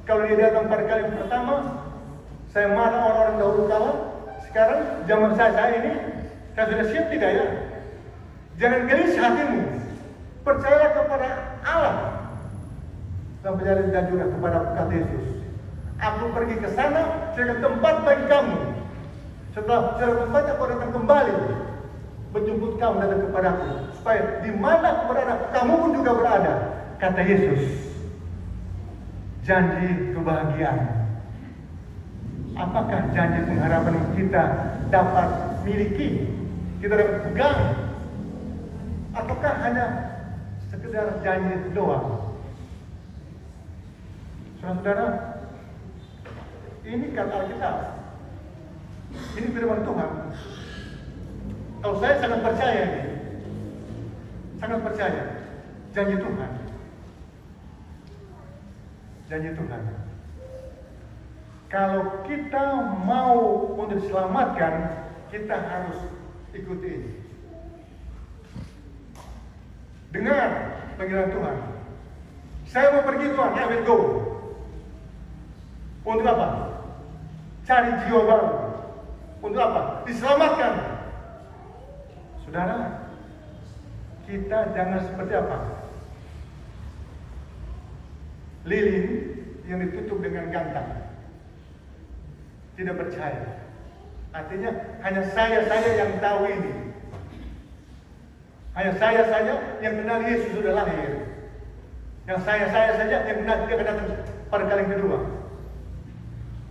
Kalau dia datang pada kali yang pertama, saya marah orang-orang dahulu kala. Sekarang zaman saya ini, saya sudah siap tidak ya? Jangan gelisah hatimu. Percayalah kepada Allah. Dan percaya dan juga kepada kata Yesus. Aku pergi ke sana, saya akan tempat bagi kamu. Setelah tempatnya kau datang kembali, menjemput kamu datang kepadaku, supaya di mana aku berada, kamu pun juga berada. Kata Yesus, janji kebahagiaan. Apakah janji pengharapan yang kita dapat miliki, kita dapat pegang, ataukah hanya sekedar janji doang? Saudara-saudara, ini kata Alkitab, ini firman Tuhan. Kalau saya sangat percaya ini, sangat percaya janji Tuhan. Janji Tuhan. Kalau kita mau untuk diselamatkan, kita harus ikuti ini. Dengar panggilan Tuhan. Saya mau pergi Tuhan, I will go. Untuk apa? Cari jiwa baru. Untuk apa? Diselamatkan. Saudara, kita jangan seperti apa? Lilin yang ditutup dengan gantang. Tidak percaya. Artinya hanya saya yang tahu ini. Hanya saya saja yang kenal Yesus sudah lahir. Yang saya saja yang kenal dia akan datang pada kali yang kedua.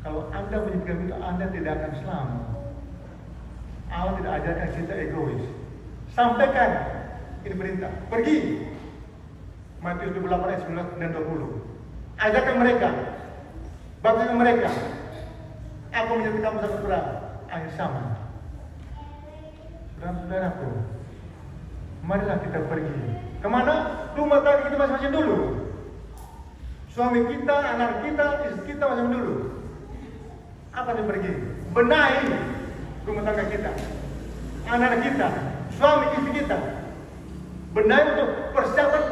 Kalau Anda menyebutkan itu, Anda tidak akan selamat. Allah tidak ajarkan kita egois. Sampaikan ini perintah. Pergi. Matius 28 ayat 19 dan 20. Ajarkan mereka. Baptiskan mereka. Aku menjadi kamu satu berat. Akhir sama. Saudara-saudaraku, marilah kita pergi. Kemana? Rumah tangga kita masing-masing dulu. Suami kita, anak kita, istri kita masing-masing dulu. Apa yang pergi? Benahi rumah tangga kita, anak kita, suami istri kita. Benahi untuk persiapan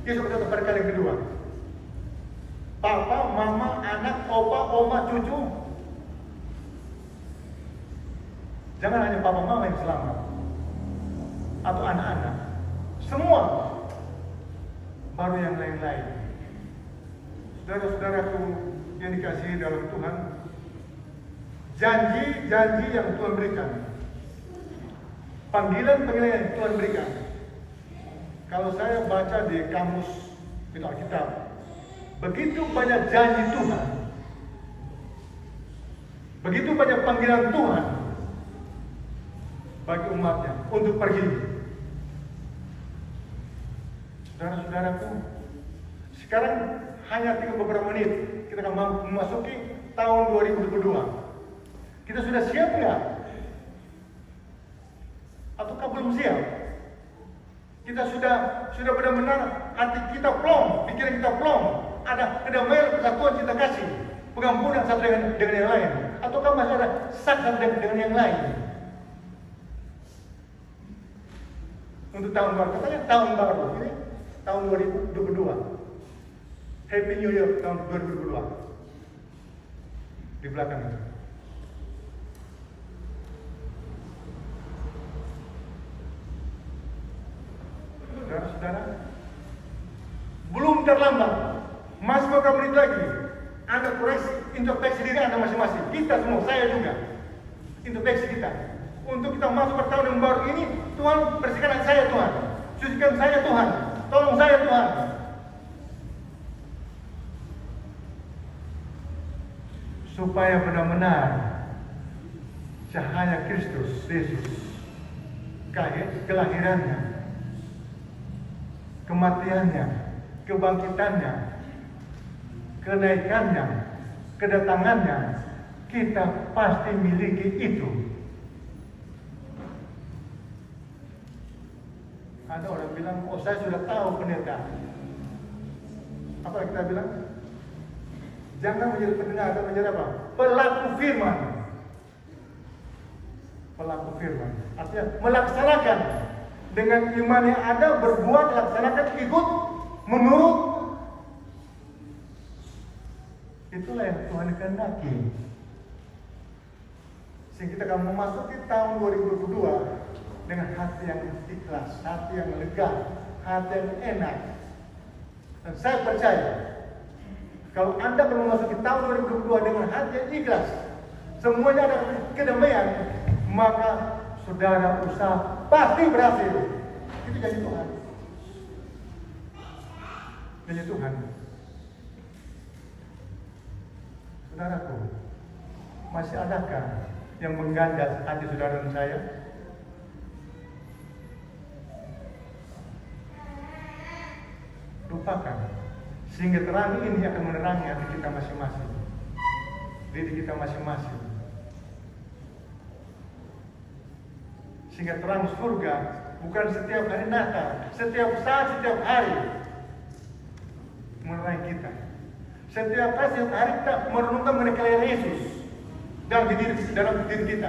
Yesus datang pada kali yang kedua. Papa, mama, anak, opa, oma, cucu. Jangan hanya papa mama yang selamat atau anak-anak. Semua baru yang lain-lain. Saudara-saudaraku yang dikasihi dalam Tuhan, janji-janji yang Tuhan berikan, panggilan-panggilan yang Tuhan berikan. Kalau saya baca di kamus itu Alkitab, begitu banyak janji Tuhan, begitu banyak panggilan Tuhan bagi umatnya untuk pergi. Saudara-saudaraku, sekarang hanya tinggal beberapa menit kita akan memasuki tahun 2022. Kita sudah siap nggak? Ataukah belum siap? Kita sudah benar-benar hati kita plong, pikiran kita plong, ada kedamaian, persatuan, cinta kasih, pengampunan satu dengan yang lain, ataukah masih ada satu dengan yang lain? Untuk tahun baru, katanya tahun baru ini tahun 2022. Happy New Year tahun 2022. Di belakang itu. Saudara-saudara, belum terlambat. Masih beberapa menit lagi. Anda koreksi introspeksi diri Anda masing-masing. Kita semua, saya juga. Introspeksi kita. Untuk kita masuk ke tahun yang baru ini, Tuhan bersihkan hati saya Tuhan. Sucikan saya Tuhan. Tolong saya Tuhan. Supaya benar-benar cahaya Kristus Yesus, kelahirannya, kematiannya, kebangkitannya, kenaikannya, kedatangannya, kita pasti miliki itu. Ada orang bilang, oh saya sudah tahu pendeta. Apa yang kita bilang? Jangan menjadi pendengar atau menjadi apa? Pelaku firman. Pelaku firman. Artinya melaksanakan dengan iman yang ada, berbuat, laksanakan, ikut, menurut. Itulah yang Tuhan kehendaki. Sehingga kita akan memasuki tahun 2022 dengan hati yang ikhlas, hati yang lega, hati yang enak. Dan saya percaya, kalau Anda akan memasuki tahun 2022 dengan hati yang ikhlas, semuanya ada kedamaian, maka saudara usaha pasti berhasil. Itu janji Tuhan. Janji Tuhan. Saudaraku, masih adakah yang mengganjal hati saudara dan saya? Lupakan, sehingga terang ini akan menerangi hati kita masing-masing, diri kita masing-masing, sehingga terang surga bukan setiap hari Natal, setiap saat, setiap hari menerangi kita. Setiap hari kita merenungkan mengenai kelahiran Yesus dalam diri kita.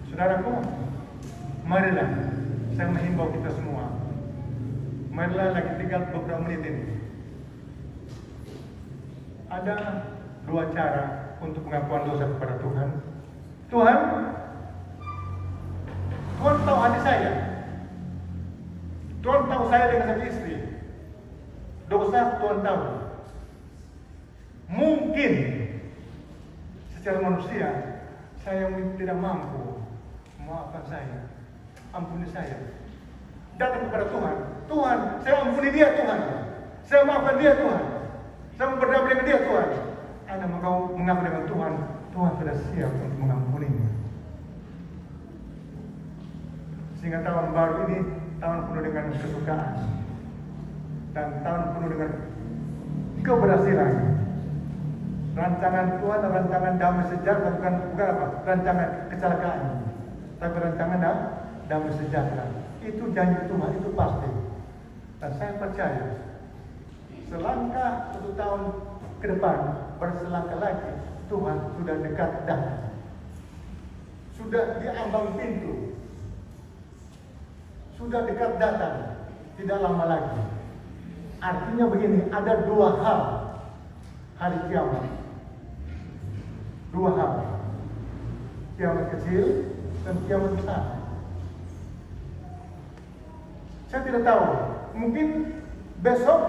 Saudaraku, marilah saya menghimbau kita semua. Marilah lagi tinggal beberapa menit ini. Ada dua cara untuk pengakuan dosa kepada Tuhan. Tuhan tahu hati saya. Tuhan tahu saya dengan satu istri. Dosa Tuhan tahu. Mungkin secara manusia saya tidak mampu. Maafkan saya, ampuni saya. Datang kepada Tuhan. Tuhan, saya ampuni dia Tuhan. Saya maafkan dia Tuhan. Saya berdamai dengan dia Tuhan. Anda mengaku dengan Tuhan, Tuhan sudah siap untuk mengampuninya. Sehingga tahun baru ini tahun penuh dengan kesukaan dan tahun penuh dengan keberhasilan. Rancangan Tuhan adalah rancangan damai sejahtera, bukan apa? Rancangan kecelakaan, tapi rancangan damai sejahtera. Itu janji Tuhan, itu pasti. Dan saya percaya selangkah 1 tahun ke depan, berselangkah lagi, Tuhan sudah dekat datang. Sudah di ambang pintu. Sudah dekat datang, tidak lama lagi. Artinya begini, ada dua hal hari kiamat. Dua hal. Kiamat kecil dan kiamat besar. Saya tidak tahu, mungkin besok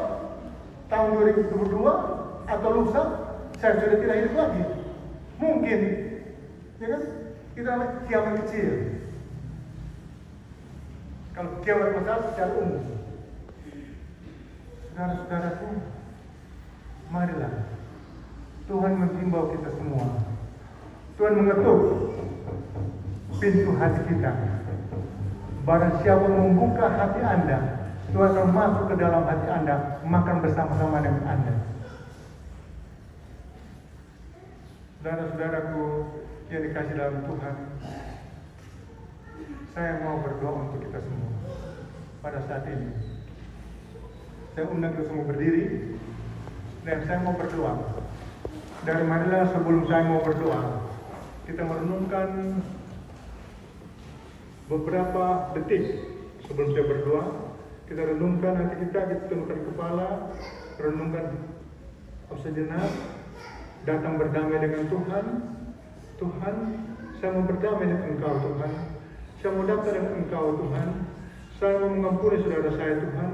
tahun 2022 atau lusa saya sudah tidak hidup lagi. Mungkin, ya kan? Itu namanya kiamat kecil. Kalau kiamat besar secara umum. Saudara-saudaraku, marilah Tuhan menghimbau kita semua. Tuhan mengetuk pintu hati kita. Barang siapa membuka hati Anda, Tuhan akan masuk ke dalam hati Anda, makan bersama-sama dengan Anda. Saudara-saudaraku yang dikasih dalam Tuhan, saya mau berdoa untuk kita semua pada saat ini. Saya undang kita semua berdiri dan saya mau berdoa. Dari manalah sebelum saya mau berdoa, kita merenungkan beberapa detik sebelum saya berdoa. Kita renungkan hati kita tundukkan kepala, renungkan sejenak, datang berdamai dengan Tuhan. Tuhan, saya mau berdamai dengan Engkau Tuhan. Saya mau datang dengan Engkau Tuhan. Saya mau mengampuni saudara saya Tuhan.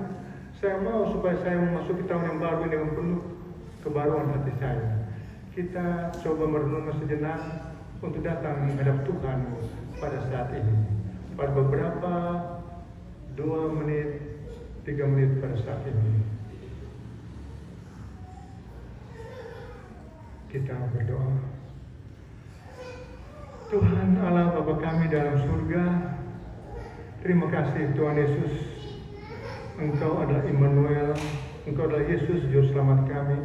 Saya mau supaya saya memasuki tahun yang baru ini dengan penuh kebaruan hati saya. Kita coba merenung sejenak untuk datang menghadap Tuhan pada saat ini. Pada beberapa 2 menit, 3 menit pada saat ini. Kita berdoa. Tuhan Allah Bapa kami dalam surga, terima kasih Tuhan Yesus. Engkau adalah Immanuel, Engkau adalah Yesus Juru Selamat kami.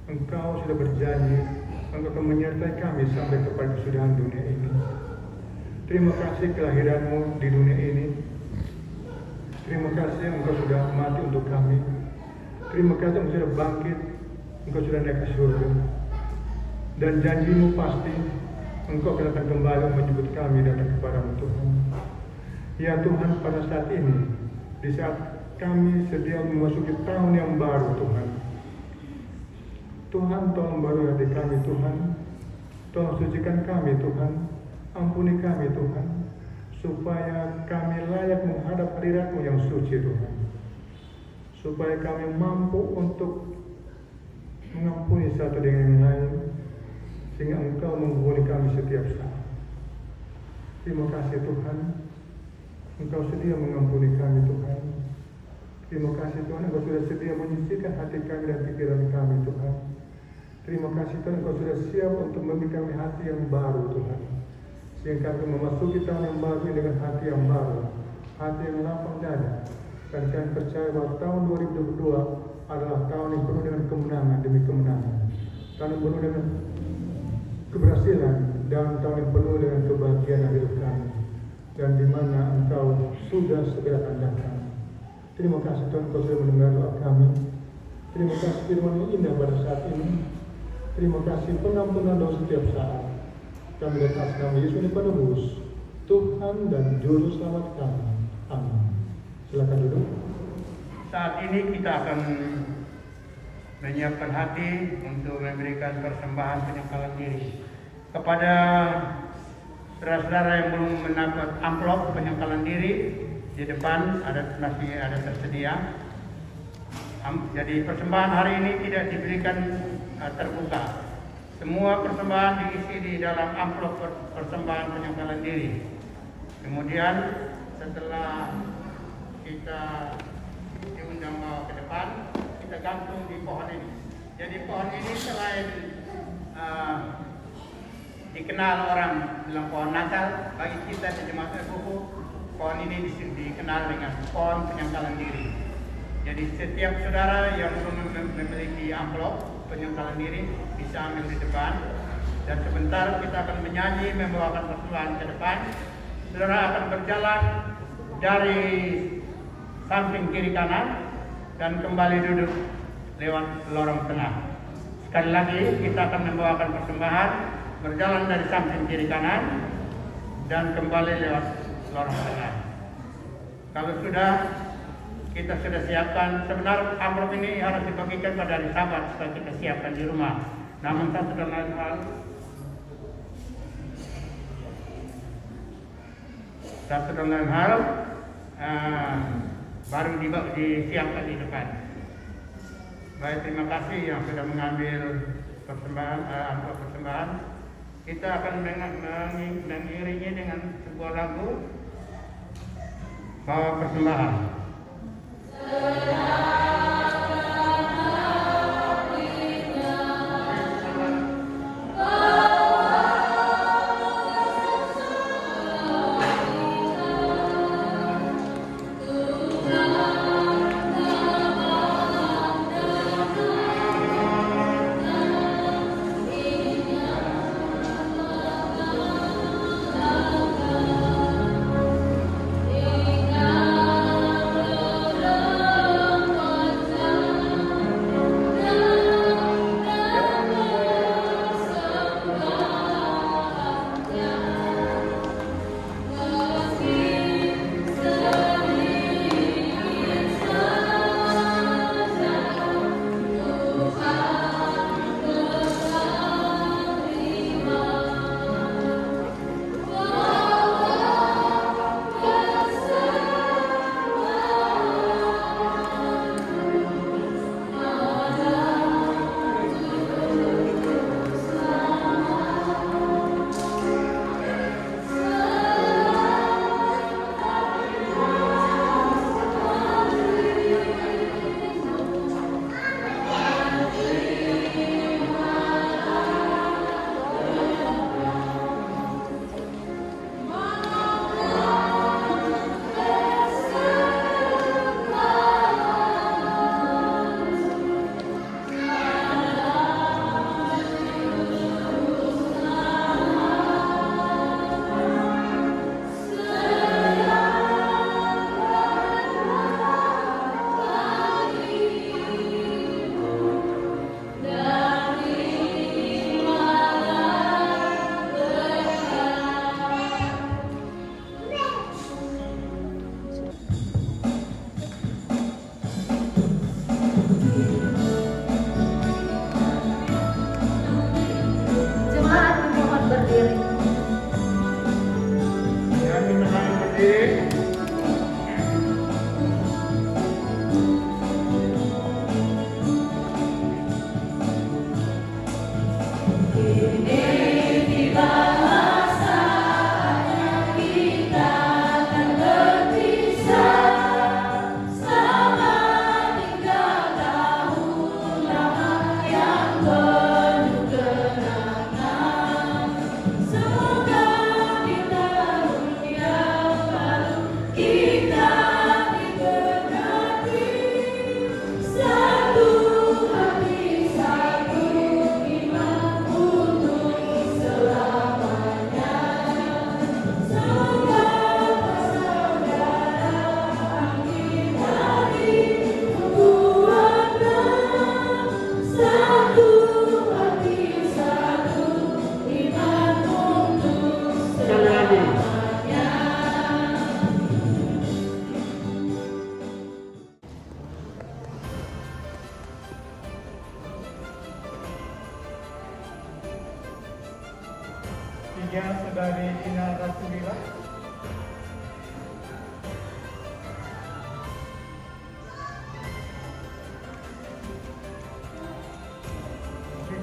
Engkau sudah berjanji, Engkau akan menyertai kami sampai kepada kesudahan dunia ini. Terima kasih kelahiranmu di dunia ini. Terima kasih Engkau sudah mati untuk kami. Terima kasih Engkau sudah bangkit, Engkau sudah naik ke surga. Dan janjimu pasti, Engkau akan datang kembali menjemput kami datang kepadamu Tuhan. Ya Tuhan, pada saat ini, di saat kami sedang memasuki tahun yang baru Tuhan. Tuhan, tolong baru hati kami Tuhan. Tolong sucikan kami Tuhan. Ampuni kami Tuhan. Supaya kami layak menghadap hadirat-Mu yang suci Tuhan. Supaya kami mampu untuk mengampuni satu dengan yang lain. Sehingga Engkau menghubungi kami setiap saat. Terima kasih Tuhan. Engkau sedia mengampuni kami Tuhan. Terima kasih Tuhan, Engkau sudah sedia menyucikan hati kami dan pikiran kami Tuhan. Terima kasih Tuhan, Engkau sudah siap untuk memberi kami hati yang baru Tuhan. Sehingga kami memasuki tahun yang baru ini dengan hati yang baru, hati yang lapang dada. Dan kami percaya bahwa tahun 2022 adalah tahun yang penuh dengan kemenangan demi kemenangan. Tahun yang penuh dengan keberhasilan dan tahun yang penuh dengan kebahagiaan hidup kami. Dan di mana Engkau sudah segera akan datang. Terima kasih Tuhan, Engkau sudah mendengar doa kami. Terima kasih firman yang indah pada saat ini. Terima kasih pengampunan dosa setiap saat. Kami di atas nama Yesus Penebus, Tuhan dan Juru Selamat kami. Amin. Silakan duduk. Saat ini kita akan menyiapkan hati untuk memberikan persembahan penyangkalan diri kepada saudara-saudara yang belum mendapat amplop penyangkalan diri. Di depan masih ada tersedia. Jadi persembahan hari ini tidak diberikan terbuka. Semua persembahan diisi di dalam amplop persembahan penyangkalan diri. Kemudian setelah kita diundang ke depan, kita gantung di pohon ini. Jadi pohon ini selain dikenal orang bilang pohon Natal, bagi kita di Jemaat Buku, pohon ini dikenal dengan pohon penyangkalan diri. Jadi setiap saudara yang belum memiliki amplop penyangkalan diri bisa ambil di depan. Dan sebentar kita akan menyanyi membawakan persembahan ke depan. Saudara akan berjalan dari samping kiri kanan dan kembali duduk lewat lorong tengah. Sekali lagi kita akan membawakan persembahan, berjalan dari samping kiri kanan dan kembali lewat lorong tengah. Kalau sudah, kita sudah siapkan. Sebenarnya amplop ini harus dibagikan pada hari Sabat supaya kita siapkan di rumah. Namun satu dan lain hal, baru disiapkan di depan. Baik, terima kasih yang sudah mengambil persembahan, amplop persembahan. Kita akan mengiringi dengan sebuah lagu bawa persembahan. Oh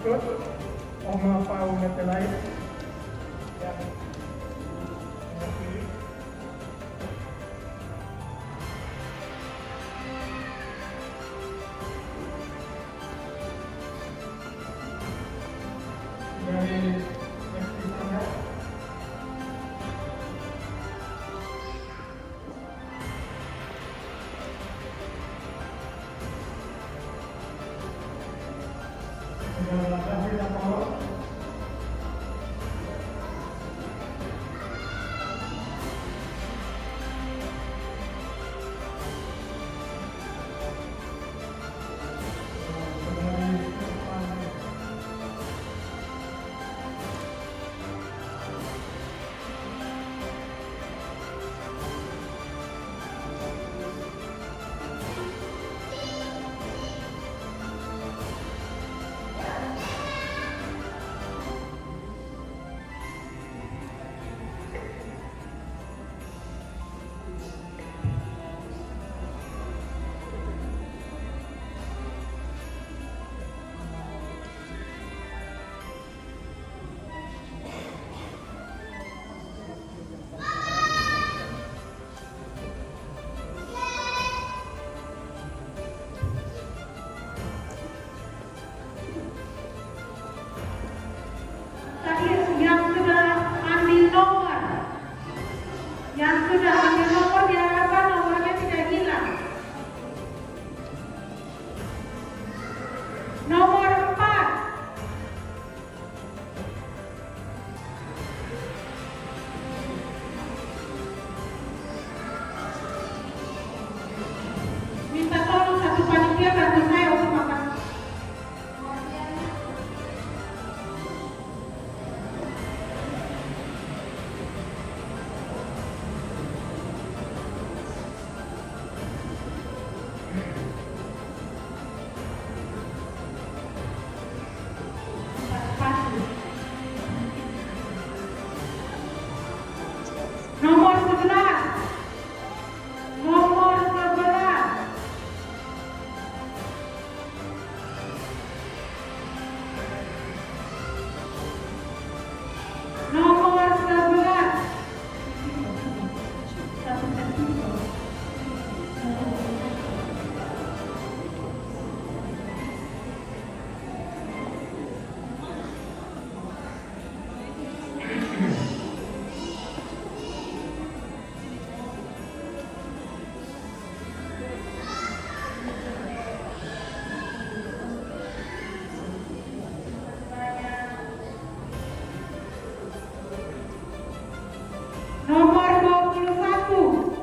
berikut Oma Paula Telai yang mewakili. Dari Meksiko. Terima kasih Bapak. Yang sudah ambil nomor diharapkan nomornya tidak hilang. Nomor 4. Minta tolong satu panitia bantu saya untuk makan. Nomor 11. Nomor 11. Nomor 11. Nomor 21.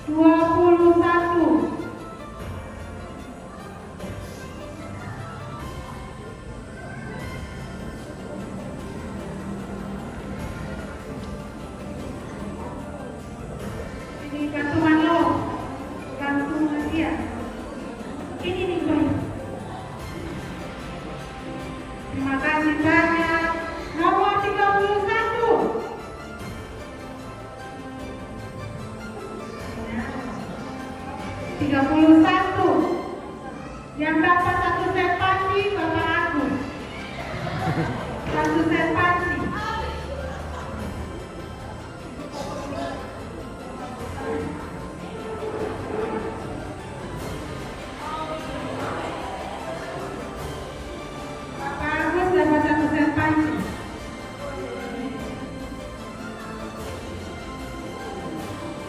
21. Ini gantungan lo. Gantungan dia. Ini nih boy. Terima kasih banyak. Nomor 31. 31. Yang dapat satu set panci Bapak aku. Satu set panci. Bapak Agus dapat satu set panci.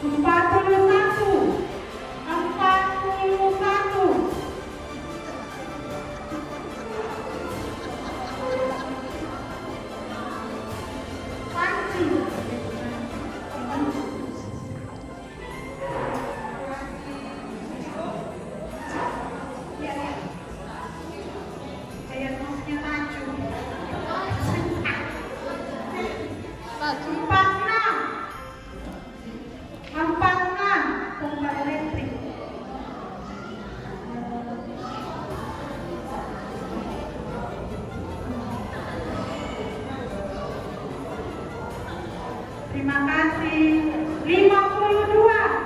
41. 41. Panci. Ya, ya. Kayak maksudnya maju. 46. 46. Pompa elektrik. Terima kasih. 52.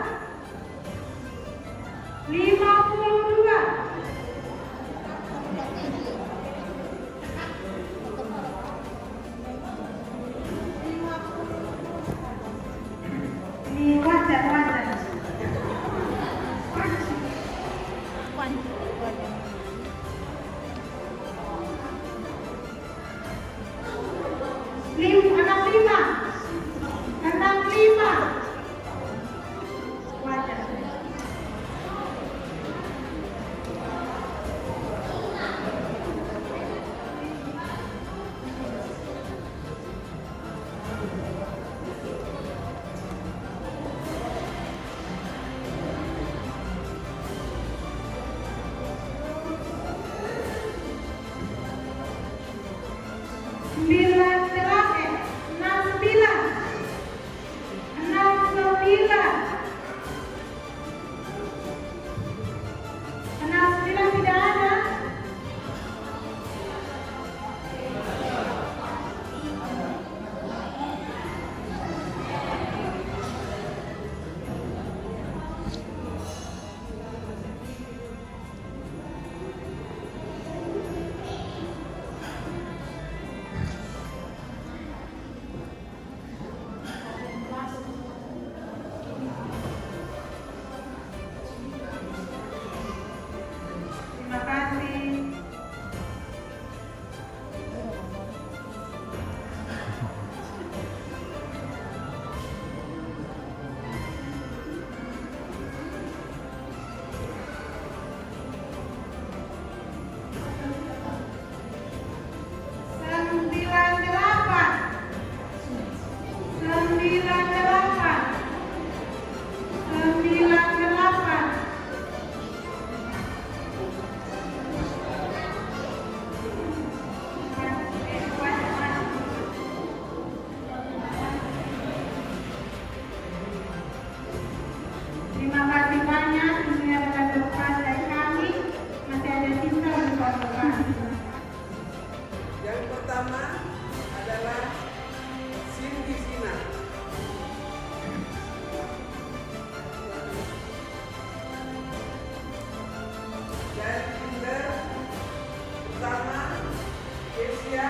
52. Terima kasih banyak, ini adalah doa dari kami. Masih ada sisa doa. Yang pertama adalah Cindy Sina. Dan Kinder pertama Kesia.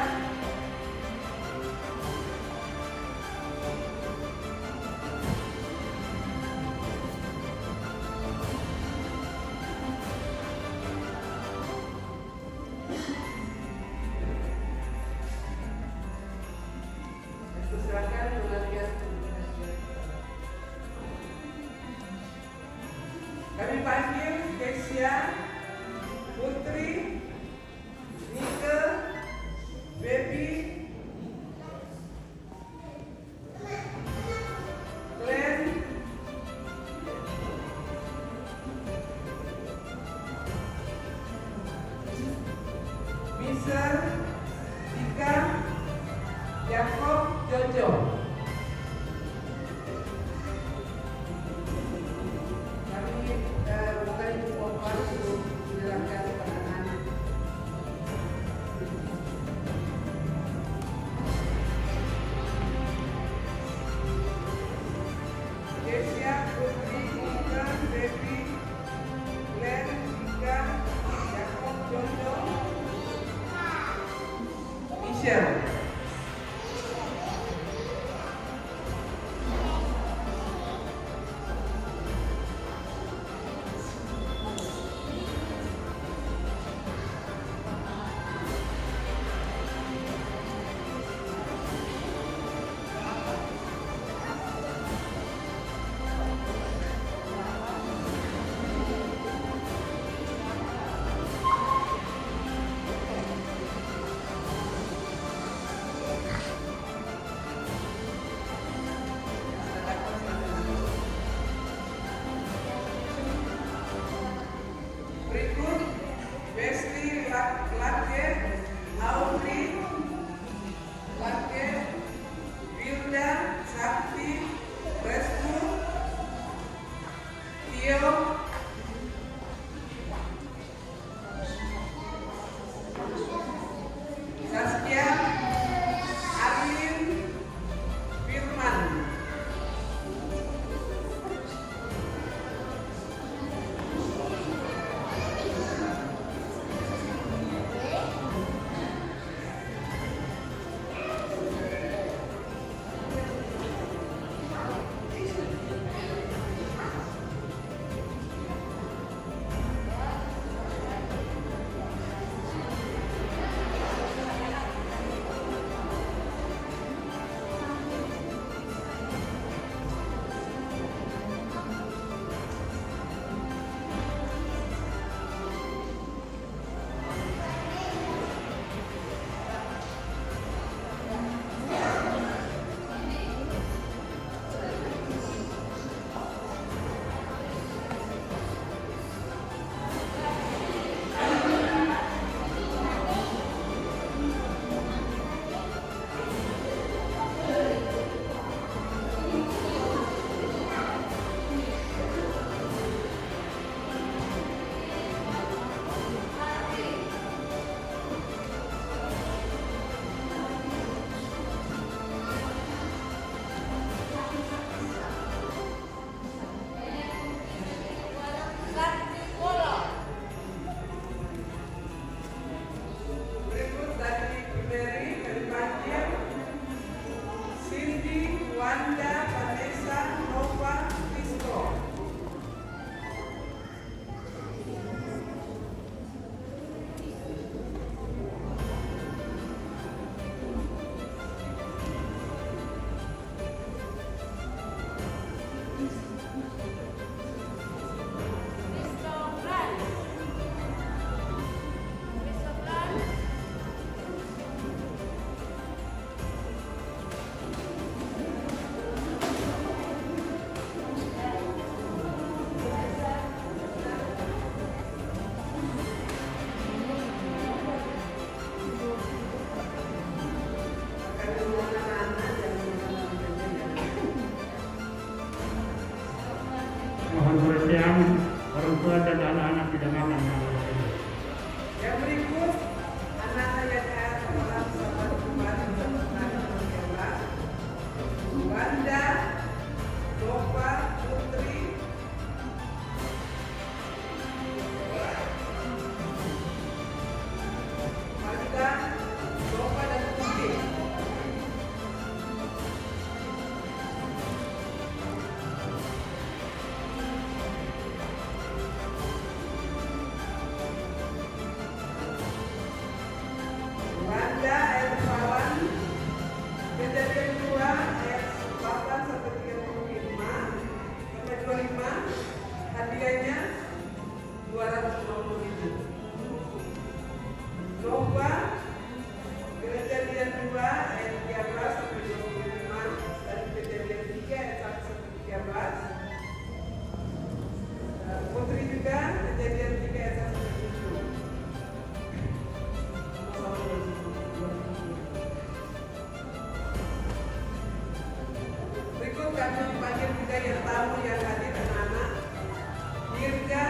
Mohon perhatian orang tua dan anak-anak tidak makan malam ini. Yang berikut anak ayah malam sahabat kembali bersama Ella, Wanda, Nova, Putri, Wanda, Nova dan Putri. Wanda ayat 8, Kejadian 2 ayat 8 sampai 25, hadiahnya 250.000. Nova, Kejadian 2 ayat 13 sampai 25 dan Kejadian 3 ayat 1 sampai 13. Putri juga Kejadian 3 ayat 1 sampai 7. Berikut kami dipanggil juga yang tamu yang hadir anak-anak. Dirga